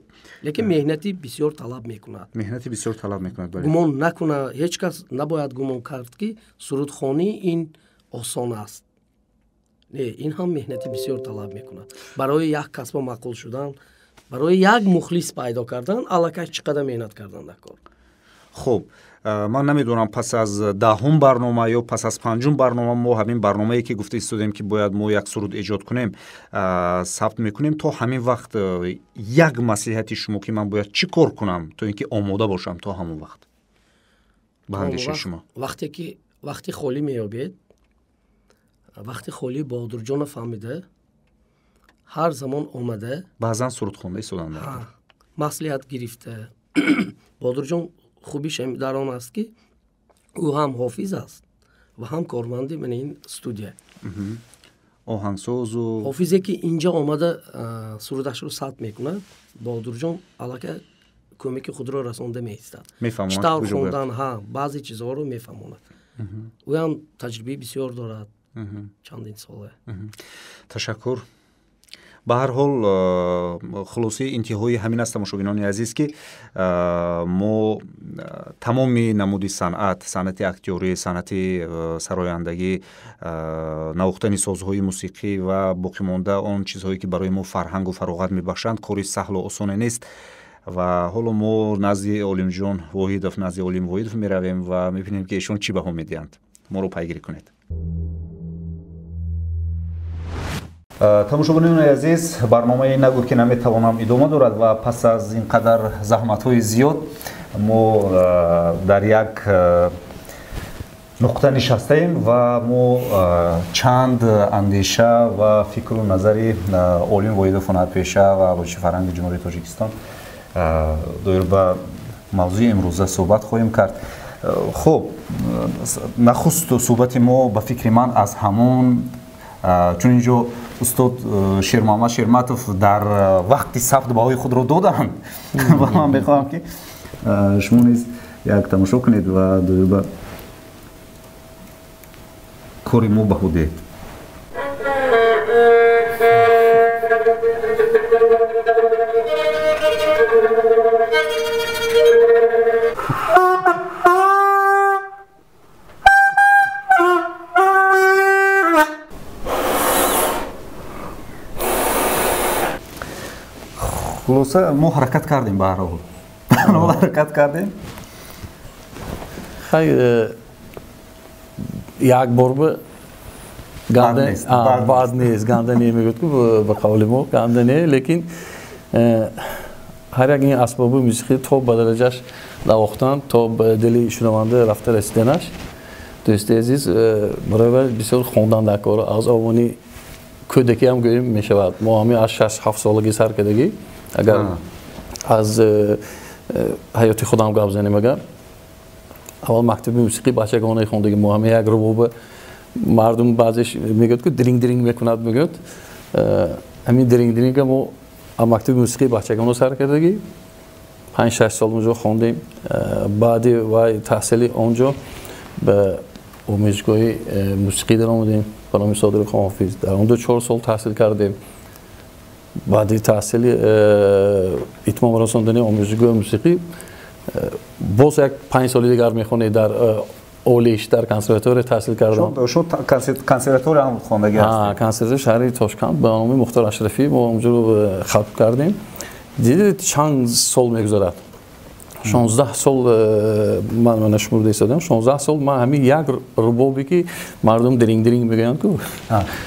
лекин меҳнати бисёр талаб мекунад. меҳнати бисёр талаб мекунад. гумон накуна, ҳеҷ кас набояд гумон кард ки сурудхонӣ ин осон аст. не, ин ҳам меҳнати бисёр талаб мекунад. барои як касба маъқул шудан, барои як мухлис пайдо кардан аллакай чӣ қадар меҳнат кардан дар кор. хуб, ман намедонам пас аз 10-ум барнома ё пас аз 5-ум барнома мо ҳамин барномае ки гуфта истодем ки бояд мо як суруд эҷод кунем сабт мекунем. То ҳамин вақт як маслиҳати шумо ки ман бояд чӣ кор кунам то ин ки омода бошам то ҳамон вақт ба андешаи шумо? вақти холӣ меёбед, вақти холӣ Боҳодурҷонов фаҳмида ҳар замон омада баъзан суруд хонда истодан дорад. маслиҳат гирифта. Боҳодурҷон хубиш дар он аст ки ӯ ҳам ҳофиз аст ва ҳам корманди ман ин студия. оҳангсозу ҳофизе ки инҷа омада сурудашро сабт мекунад, Боҳодурҷон аллакай кӯмаки худро расонда меистад. мефаҳмонад читар хондан, баъзе чизҳоро мефаҳмонад. ӯ ҳам таҷрибаи бисёр дорад. чандин сола. ташаккур. ба ҳар ҳол хулосаи интиҳои ҳамин аст тамошобинони азиз ки мо тамоми намуди санъати актёрӣ, санъати сарояндагӣ, навохтани созҳои мусиқӣ ва боқимонда он чизҳое ки барои мо фарҳангу фароғат мебахшанд кори саҳлу осоне нест. ва ҳоло мо назди олимҷон воҳидов, назди олим воҳидов меравем ва мебинем ки эшон чӣ баҳо медиҳанд. моро пайгирӣ кунед. тамошобинони азиз, барномаи нагӯ ки наметавонам идома дорад ва пас аз ин қадар заҳматҳои зиёд мо дар як нуқта нишастаем ва мо чанд андеша ва фикру назари олим воҳидов ҳунарпеша ва обоҷиши фарҳанги ҷумҳурии Тоҷикистон доир ба мавзӯи имрӯза суҳбат хоҳем кард. хуб, нахуст суҳбати мо ба фикри ман аз ҳамон чун инҷо устод Шермамад Шерматов дар вақти сабт баҳои худро доданд ва ман мехоҳам ки шумо низ як тамошо кунед ва доир ба кори мо баҳо диҳед. خلاصه ما حرکت کردیم به هر حال ما حرکت کردیم یک بار به گنده بعد نیست گنده نمیگوید که به قول ما گنده نه لیکن هر یک این اسباب موسیقی تا به درجهش نواختن تا به دل شنونده رفته رسیدنش دوست عزیز برای بسیار خواندن در کار از آوانی کودکی هم گوییم می شود ما همین از 6-7 سالگی سر کردگی اگر از حیاتی خودم گپ زنیم اگر اول مکتب موسیقی بچگانه خوندگی ما همین یک رباب مردم بعضیش میگوید که درینگ درینگ میکند میگوید همین درینگ درینگ ما مکتب موسیقی بچگانه سر کردگی 5-6 سال اونجا خوندیم بعد و تحصیلی اونجا به موسیقی در آمدیم برای صادق حافظ در اونجا 4 سال تحصیل کردیم баъди таҳсили итмом расондани омӯзишгоҳи мусиқӣ боз як 5 соли дигар мехонед дар олиш дар консерватория таҳсил кардам. шумо консерватория ҳам хондагӣ ҳастед? консерватория шаҳри Тошканд ба номи Мухтор Ашрафӣ мо онҷо халқ кардем. дидед чанд сол мегузарад. 16 сол ман нашмурда истодам. 16 сол ман ҳамин як рубоби ки мардум диринг мегӯянд ку.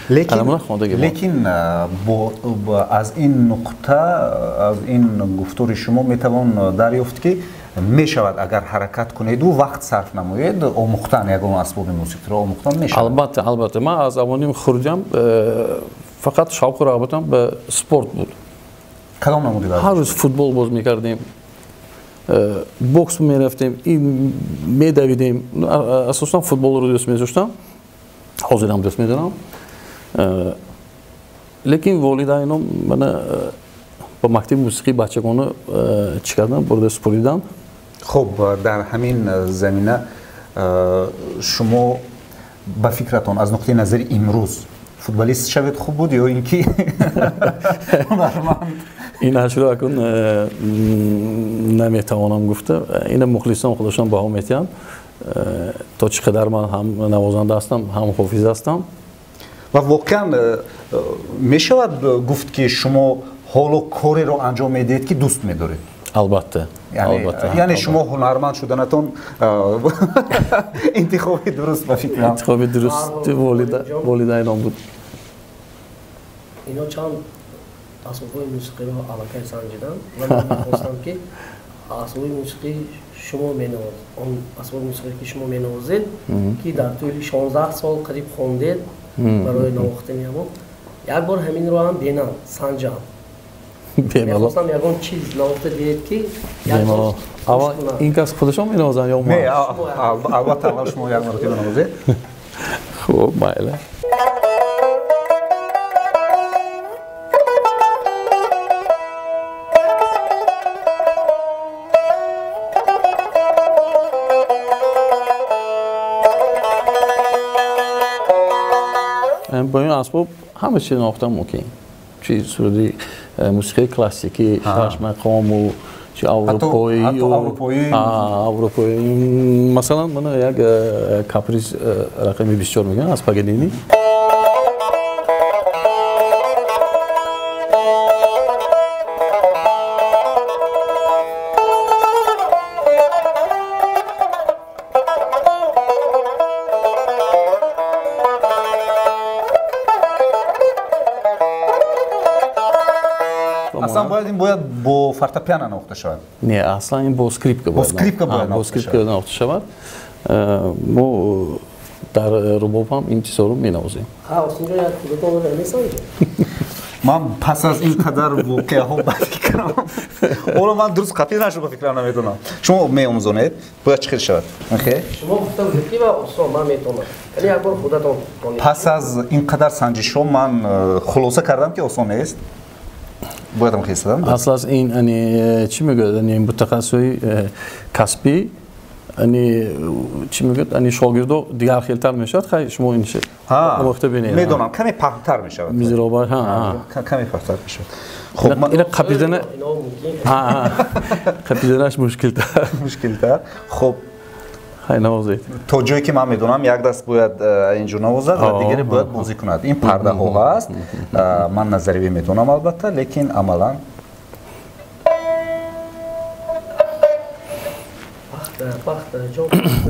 лекин аз ин нуқта, аз ин гуфтори шумо метавон дарёфт ки мешавад агар ҳаракат кунеду вақт сарф намоед омӯхтан ягон асбоби мусиқиро омӯхтан мешавад. албатта ман аз аввалин хурҷам фақат шавқу рағбатам ба спорт буд. кадом намуди варзиш? ҳар рӯз футбол боз мекардем, бокс мерафтем, медавидем. асосан футболро дӯст медоштам, ҳозирам дӯст медорам. лекин волидайнам мана ба мактаби мусиқии бачагона чӣ кардам, бурда супоридан. хуб, дар ҳамин замина шумо ба фикратон аз нуқтаи назари имрӯз футболист шавед хуб буд ё ин ки ҳунарманд? ин ҳашро акун наметавонам гуфта. ина мухлисон худошон баҳо метиҳанд. то чӣ қадар ман ҳам навозанда ҳастам, ҳам ҳофиз ҳастам. ва воқеан мешавад гуфт ки шумо ҳоло кореро анҷом медиҳед ки дӯст медоред? албатта. яъне шумо ҳунарманд шуданатон интихоби дуруст ба фикрам. интихоби дурусти волидайнам буд. اینا چند اسباب‌های موسیقی رو علاقه سنجیدن و من می‌خواستم که اسباب موسیقی شما مینوازید، اون اسباب موسیقی که شما مینوازید که در طول 16 سال قریب خواندید برای نواختن ما، یک بار همین رو هم بینم، سنجام. می‌خواستم یگان چیز نواخته دید که یک بار اول این کس خودشون مینوازن یا ما؟ نه، البته اول شما یک مرتبه بنوازید. خوب، مایله. با این اسباب همه چیز نواختن ممکن. چی صورتی موسیقی کلاسیکی، شش مقام و چی اروپایی و اروپایی. مثلا من یک کاپریس رقمی 24 میگن از پاگانینی. اصلا باید با فورتپیانو نواخته شود. نه، اصلا این با اسکریپکا باید. با اسکریپکا نواخته شود. ما در رباب هم این چیزا رو می‌نوازیم. اونجا یک خودتون رو نمی‌سازید. من پس از این قدر واقعه ها بفکرم. اونو من درست قطعی نشو بفکرم نمیتونم. شما می‌آموزونید باید چه شود؟ شما گفتم زکی و اصلا من میتونم. ولی یک بار خودتون کنید. پس از این قدر سنجش من خلاصه کردم که آسان نیست. باید خیستم. اصلا از این یعنی چی میگه؟ یعنی متخصصی کسبی یعنی چی میگه؟ یعنی شاگردو دیگر خیلتر میشد. خیلی شما این چه؟ وقت ببینید. میدونم کمی پختر میشود. میزرابای کمی پختر میشود. خب من این قپیدن قپیدنش مشکل تر. خب خیلی نوازید. تا جایی که من میدونم یک دست باید اینجور نوازد و دیگری باید بازی کند. این پرده ها هست. من نظری میدونم البته لیکن عملا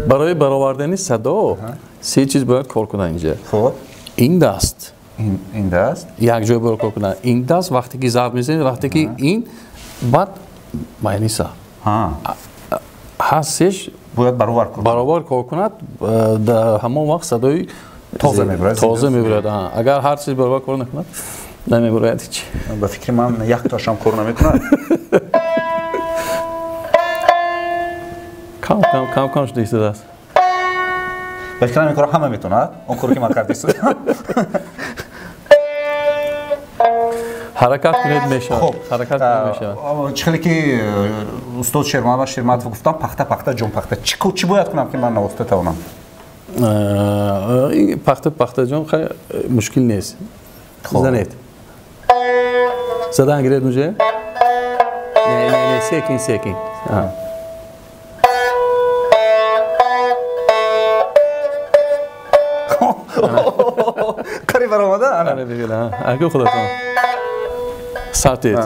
برای برآوردن صدا سه چیز باید کار کنن اینجا. خب این دست یک جای باید کار کنن. این دست وقتی که ضرب میزنید وقتی که این بعد معنیسا هستش باید برابر کار کند در همان وقت صدای تازه میبرد. اگر هر چیز برابر کار نکند نمیبرد هیچ. به فکر من یک تاشم کار نمیکند. کم شده ایستاده است. به فکر این کار همه میتوند. اون کاری که من کردی است. حرکت کنید میشود. حرکت کنید میشود. چخیلی که استاد شیرمحمد گفتم پخته جون پخته. چی باید کنم که من نواسته توانم؟ این پخته جون خیلی مشکل نیست. زنید. زدن گرید اونجا؟ نه سیکین کاری برآمده؟ آره بگیره اگه خودتون سرتید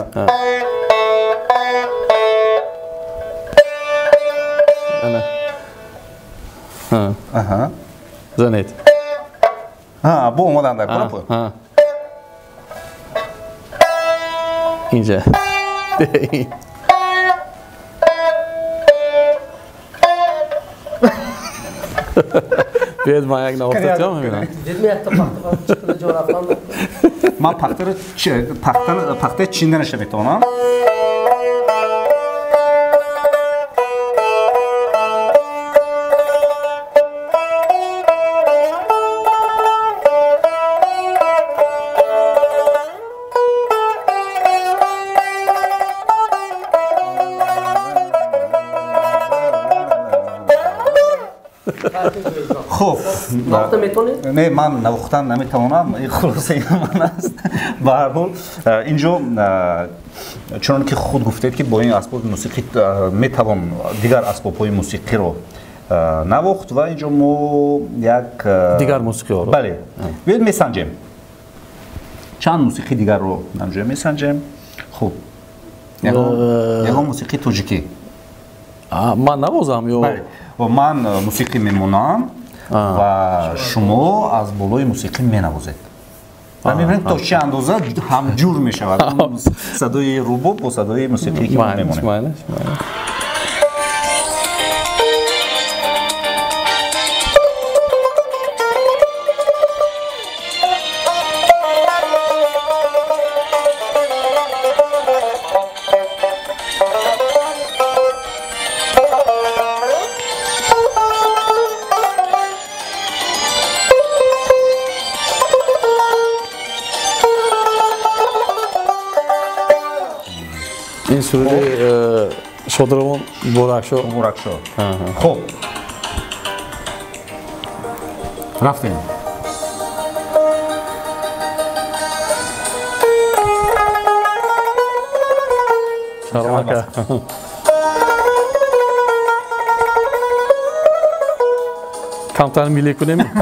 آها زنید بو اومدن در کنم اینجا بیاد ما یک نوقت جام میبینم دیدمی حتی پخته جا رفتم من پخته چیندنش میتونم خب نواخته میتونید؟ نه من نواختن نمیتونم این خلاصه من است به هر حال اینجا چون که خود گفتید که با این اسباب موسیقی میتوان دیگر اسباب‌های موسیقی رو نواخت و اینجا ما یک دیگر موسیقی رو بله بیاید میسنجیم چند موسیقی دیگر رو اینجا میسنجیم خب یگان موسیقی توجیکی من نوازم یا بله و من موسیقی میمونم و شما از بالای موسیقی مینوازید و میبینید تا چه اندازه هم جور میشود صدای روبوب با صدای موسیقی که ما میمونه این سوره شادروان بورکشو خب رفتیم سلامت کمتر میلی کنیم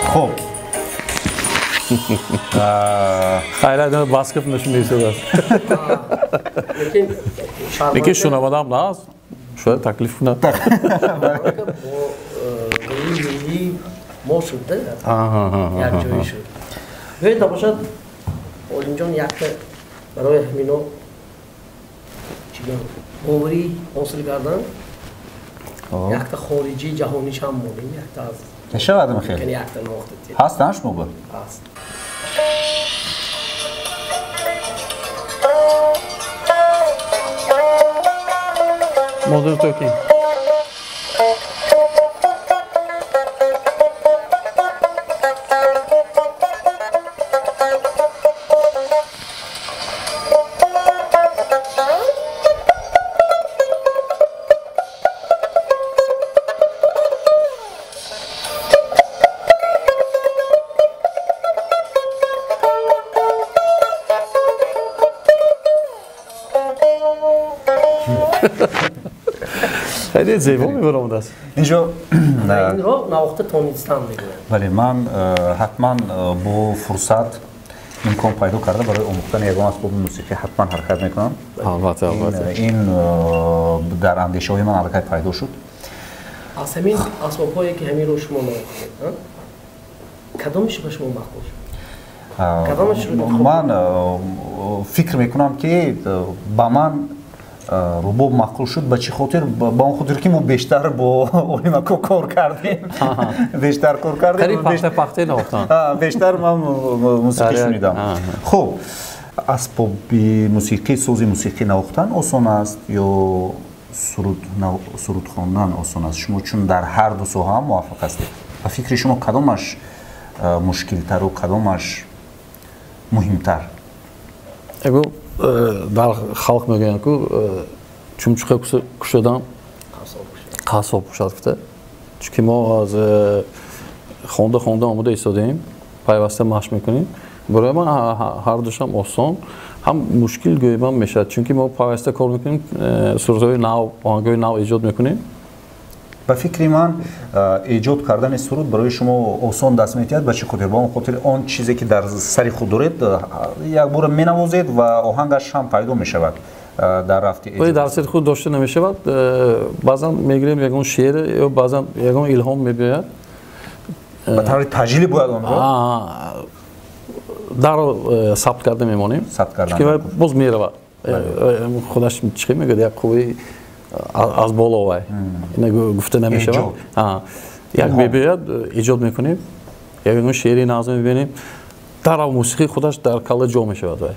خب خیلی باسکت نشون میشه لیکن شنوادم نه شاید تکلیف کنه ما شده یک جایی شد باید باشد اولین جان یک برای همینو باوری حاصل کردن یک تا خارجی جهانیش هم مونیم یک تا از چه آدم خیلی یک تا نواخته هست نش موبایل هست مادر توکی خیلی زیبا میبرم دست اینجا این رو نواخته تونیستان میگویم ولی من حتما با فرصت имкон пайдо карда барои омӯхтани ягон асбоби мусиқӣ ҳатман ҳаракат мекунам. албатта ин дар андешаҳои ман аллакай пайдо шуд. аз ҳамин асбобҳое ки ҳаминро шумо навохтед кадомаш ба шумо мақбул шуд? Кадомаш ман фикр мекунам ки ба ман рубоб мақбул шуд ба чӣ хотир? Ба он хотир ки мо бештар бо олимако кор кардем. Бештар кор кардем. қариб пахта навохтан. Бештар ман мусиқӣ шунидам. Хуб, асбоби мусиқӣ, сози мусиқӣ навохтан осон аст ё суруд хондан осон аст? Шумо чун дар ҳар ду соҳа ҳам муваффақ ҳастед. Ба фикри шумо кадомаш мушкилтару кадомаш муҳимтар? Ego дар халқ мегӯянд ки чумчуқа кушодан қасоб кушад гуфта. Чунки мо аз хонда омода истодем, пайваста машқ мекунем. Барои ман ҳар душам осон, ҳам мушкил гӯебам мешавад, чунки мо пайваста кор мекунем, сурудҳои нав, оҳангҳои нав эҷод мекунем. ба фикри ман эҷод кардани суруд барои шумо осон даст метиҳад. Ба чӣ хотир? Ба он хотир он чизе ки дар сари худ доред якбора менавозед ва оҳангаш ҳам пайдо мешавад дар рафти эҷод. Дар сари худ дошта намешавад. баъзан мегирем ягон шеър ё баъзан ягон илҳом мебиёяд. ба таври таҷили бояд онро даро сабт карда мемонем. Чунки боз меравад. худаш чӣ мегӯяд? Як қувваи аз боло вай ина гуфта намешавад. Як мебиёяд, эҷод мекунем, ягон шеъри назм мебинем, дарав мусиқӣ худаш дар калла ҷо мешавад вай.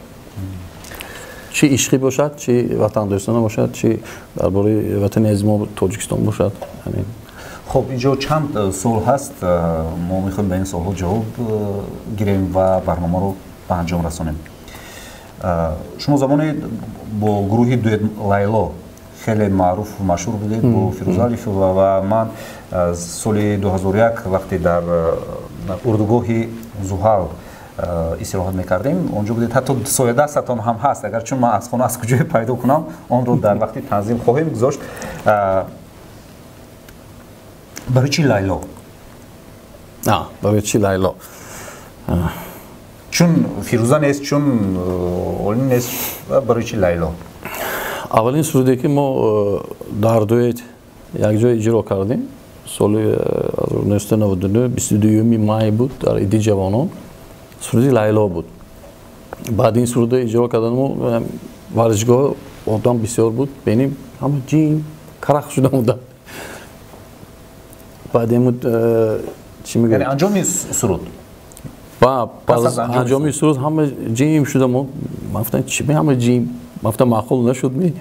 Чӣ ишқӣ бошад, чӣ ватандӯстона бошад, чӣ дар бораи ватани азиз мо Тоҷикистон бошад. Хуб, инҷо чанд сол ҳаст мо мехоҳем ба ин суолҳо ҷавоб гирем ва барномаро ба анҷом расонем. шумо замоне бо гурӯҳи дуэт Лайло хеле маъруф ва машҳур будед бо Фирӯза Алифова ва ман соли 2001 вақте дар урдугоҳи Зуҳал истироҳат мекардем, онҷо будед. Ҳатто соядастатон ҳам ҳаст, агар чун ман аз хона аз куҷое пайдо кунам, онро дар вақти танзим хоҳем гузошт. барои чӣ Лайло? Барои чӣ Лайло? Чун Фирӯза нест, чун Олин нест, барои чӣ Лайло? Аввалин суруде ки мо дар дуэт якҷоя иҷро кардем, соли 1999 22 май буд дар Иди ҷавонон. Суруди Лайло буд. Баъди ин суруда иҷро кардан мо варзишгоҳ одам бисёр буд, бинем ҳама ҷим карах шуда буда. Баъд ин чӣ мегӯяд? Яъне анҷоми суруд. Пас аз анҷоми суруд ҳама ҷим шуда. Мо гуфтам чӣ ҳама ҷим? Гуфтам маъқул нашуд ми?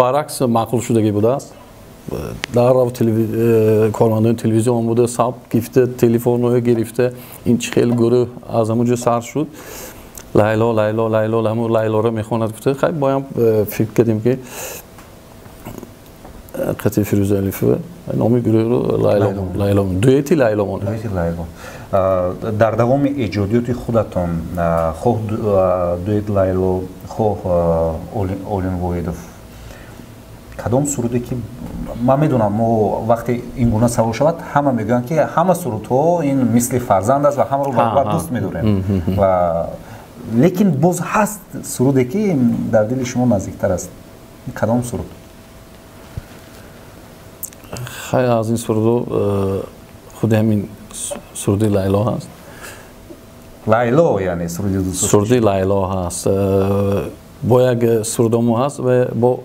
баръакс маъқул шудагӣ будааст. даррав кормандони телевизион омода сабт гирифта, телефонҳое гирифта, ин чӣ хел гурӯҳ аз ҳамонҷо сар шуд. Лайло, Лайло, Лайло, ҳамон Лайлоро мехонад. Гуфта хай боям фикр кардем ки қати Фирӯза Алифова номи гурӯҳро Лайло, дуэти Лайло монад. Дуэти Лайло. Дар давоми эҷодиёти худатон хоҳ дуэт Лайло, хоҳ Олин Воҳидов, кадом суруде ки ман медонам мо вақте ин гуна савол шавад ҳама мегӯянд ки ҳама сурудҳо ин мисли фарзанд аст ва ҳамаро баробар дӯст медорем, ва лекин боз ҳаст суруде ки дар дили шумо наздиктар аст. Кадом суруд? хай аз ин сурудо худи ҳамин суруди Лайло ҳаст. Лайло яъне суруди дӯст? Суруди Лайло ҳаст. бо як сурудомо ҳаст ва бо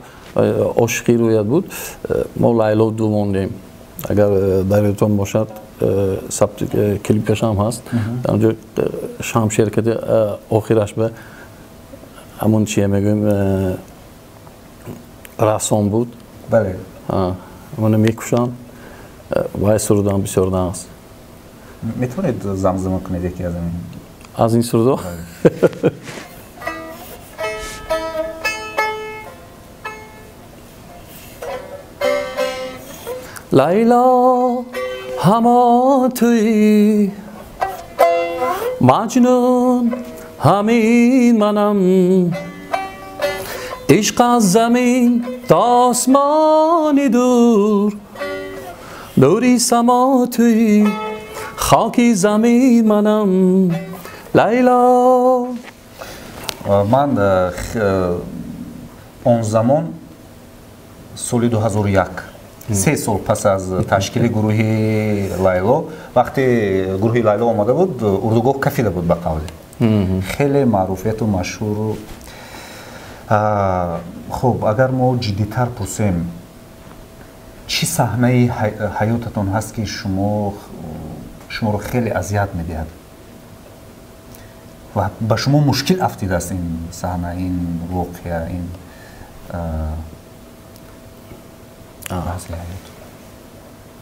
ошиқӣ рӯят буд. мо Лайло ду мондем. Агар дар ёдтон бошад сабти клипкашам ҳаст. дар онҷо шамшер карда охираш ба ҳамон чия мегӯем рассом буд. Бале. мана мекушанд. вай сурудам бисёр наст. метавонед замзама кунед яке аз ин? аз ин сурудо? Лайло ҳамон туи, маҷнун ҳамин манам, ишқ аз замин то осмони дур, нури само туи, خاکی زمین منم لیلا. من اون زمان سال 2001 سه سال پس از تشکیل گروه لیلا، وقتی گروه لیلا آمده بود اردوگاه کفیده بود به قولی، خیلی معروفیت و مشهور. خب اگر ما جدیتر پرسیم چی صحنه حیاتتون هست که شما رو خیلی اذیت میدهد و به شما مشکل افتیده است این صحنه، این واقعه، این بحث حیات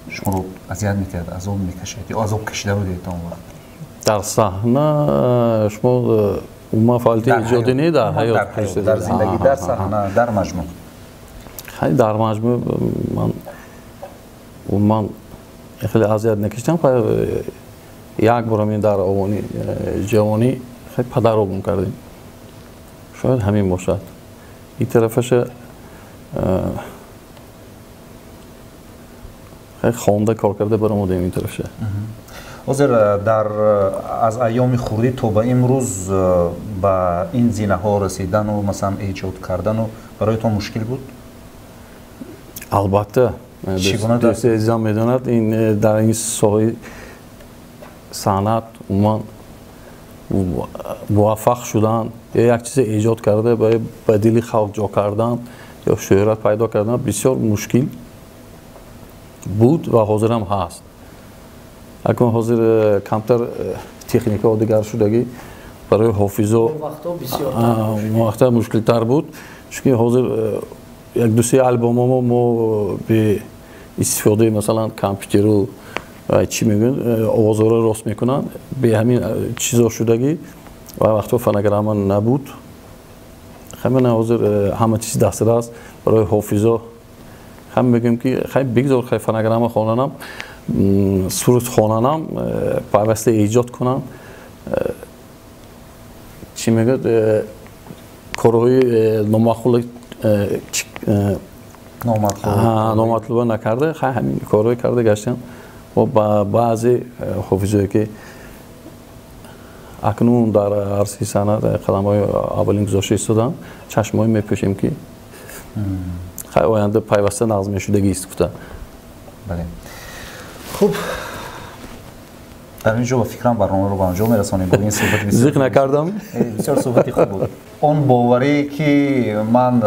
شما رو اذیت میکرد، عذاب میکشید یا عذاب کشیده بودید اون وقت؟ در صحنه شما اون فعالیت ایجادی نه در حیات، در زندگی، در صحنه، در مجموع. خیلی در مجموع من خیلی اذیت نکشیدم. یک بار در آوانی جوانی خیلی پدرو کردیم، شاید همین باشد. این طرفش خیلی خونده کار کرده برام بودیم این طرفشه. حاضر از ایام خوردی تا به امروز با این زینه ها رسیدن و مثلا ایجاد کردن و برای تو مشکل بود؟ البته دوست عزیزم میدوند این در این ساحه صنعت من موفق شدن یا یک چیز ایجاد کرده به دل خلق جا کردن یا شهرت پیدا کردن بسیار مشکل بود و حاضر هم هست. اکنون حاضر کمتر تکنیک ها دیگر شدگی برای حافظا وقتا مشکل تر بود، چون حاضر یک دو سه البوم ما به استفاده مثلا کامپیوتر و چی میگن آوازها رو راست میکنن به همین چیزا شدگی و وقتا فنگرام نبود. همین حاضر همه چیز دسترس برای حافظا هم میگم که خیلی بگذار خیلی فنگرام خواننم صورت خواننم پیوسته ایجاد کنم چی میگه کارهای نامطلوبه نکرده، خیلی همین کارهای کرده گشتم و با بعضی حافظایی که اکنون در عرصه صنعت قدم‌های اولین گذاشته ایستادن چشمایی میپوشیم که خیلی آینده پیوسته نظم شدگی است. بله. خوب در اینجا با فکرم برنامه رو به آنجا میرسانیم. با این صحبت ذکر نکردم بسیار صحبتی خوب بود. اون باوری که من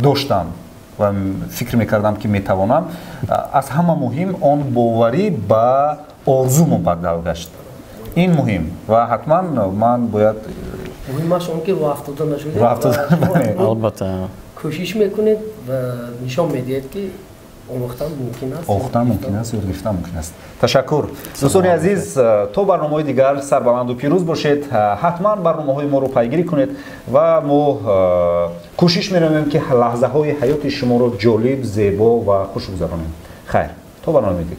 داشتم و فکر میکردم که میتوانم، از همه مهم اون باوری با آرزوم بدل گشت. این مهم و حتما من باید مهمش اون که راه افتاده نشده، البته کوشش میکنید و نشان میدید که آموختن ممکن است، یاد گرفتن ممکن است. تشکر. دوستان عزیز، تا برنامه‌های دیگر سربلند و پیروز باشید. حتما برنامه‌های ما رو پیگیری کنید و ما کوشش می‌کنیم که لحظه‌های حیات شما رو جالب، زیبا و خوش بگذرانیم. خیر، تا برنامه دیگر.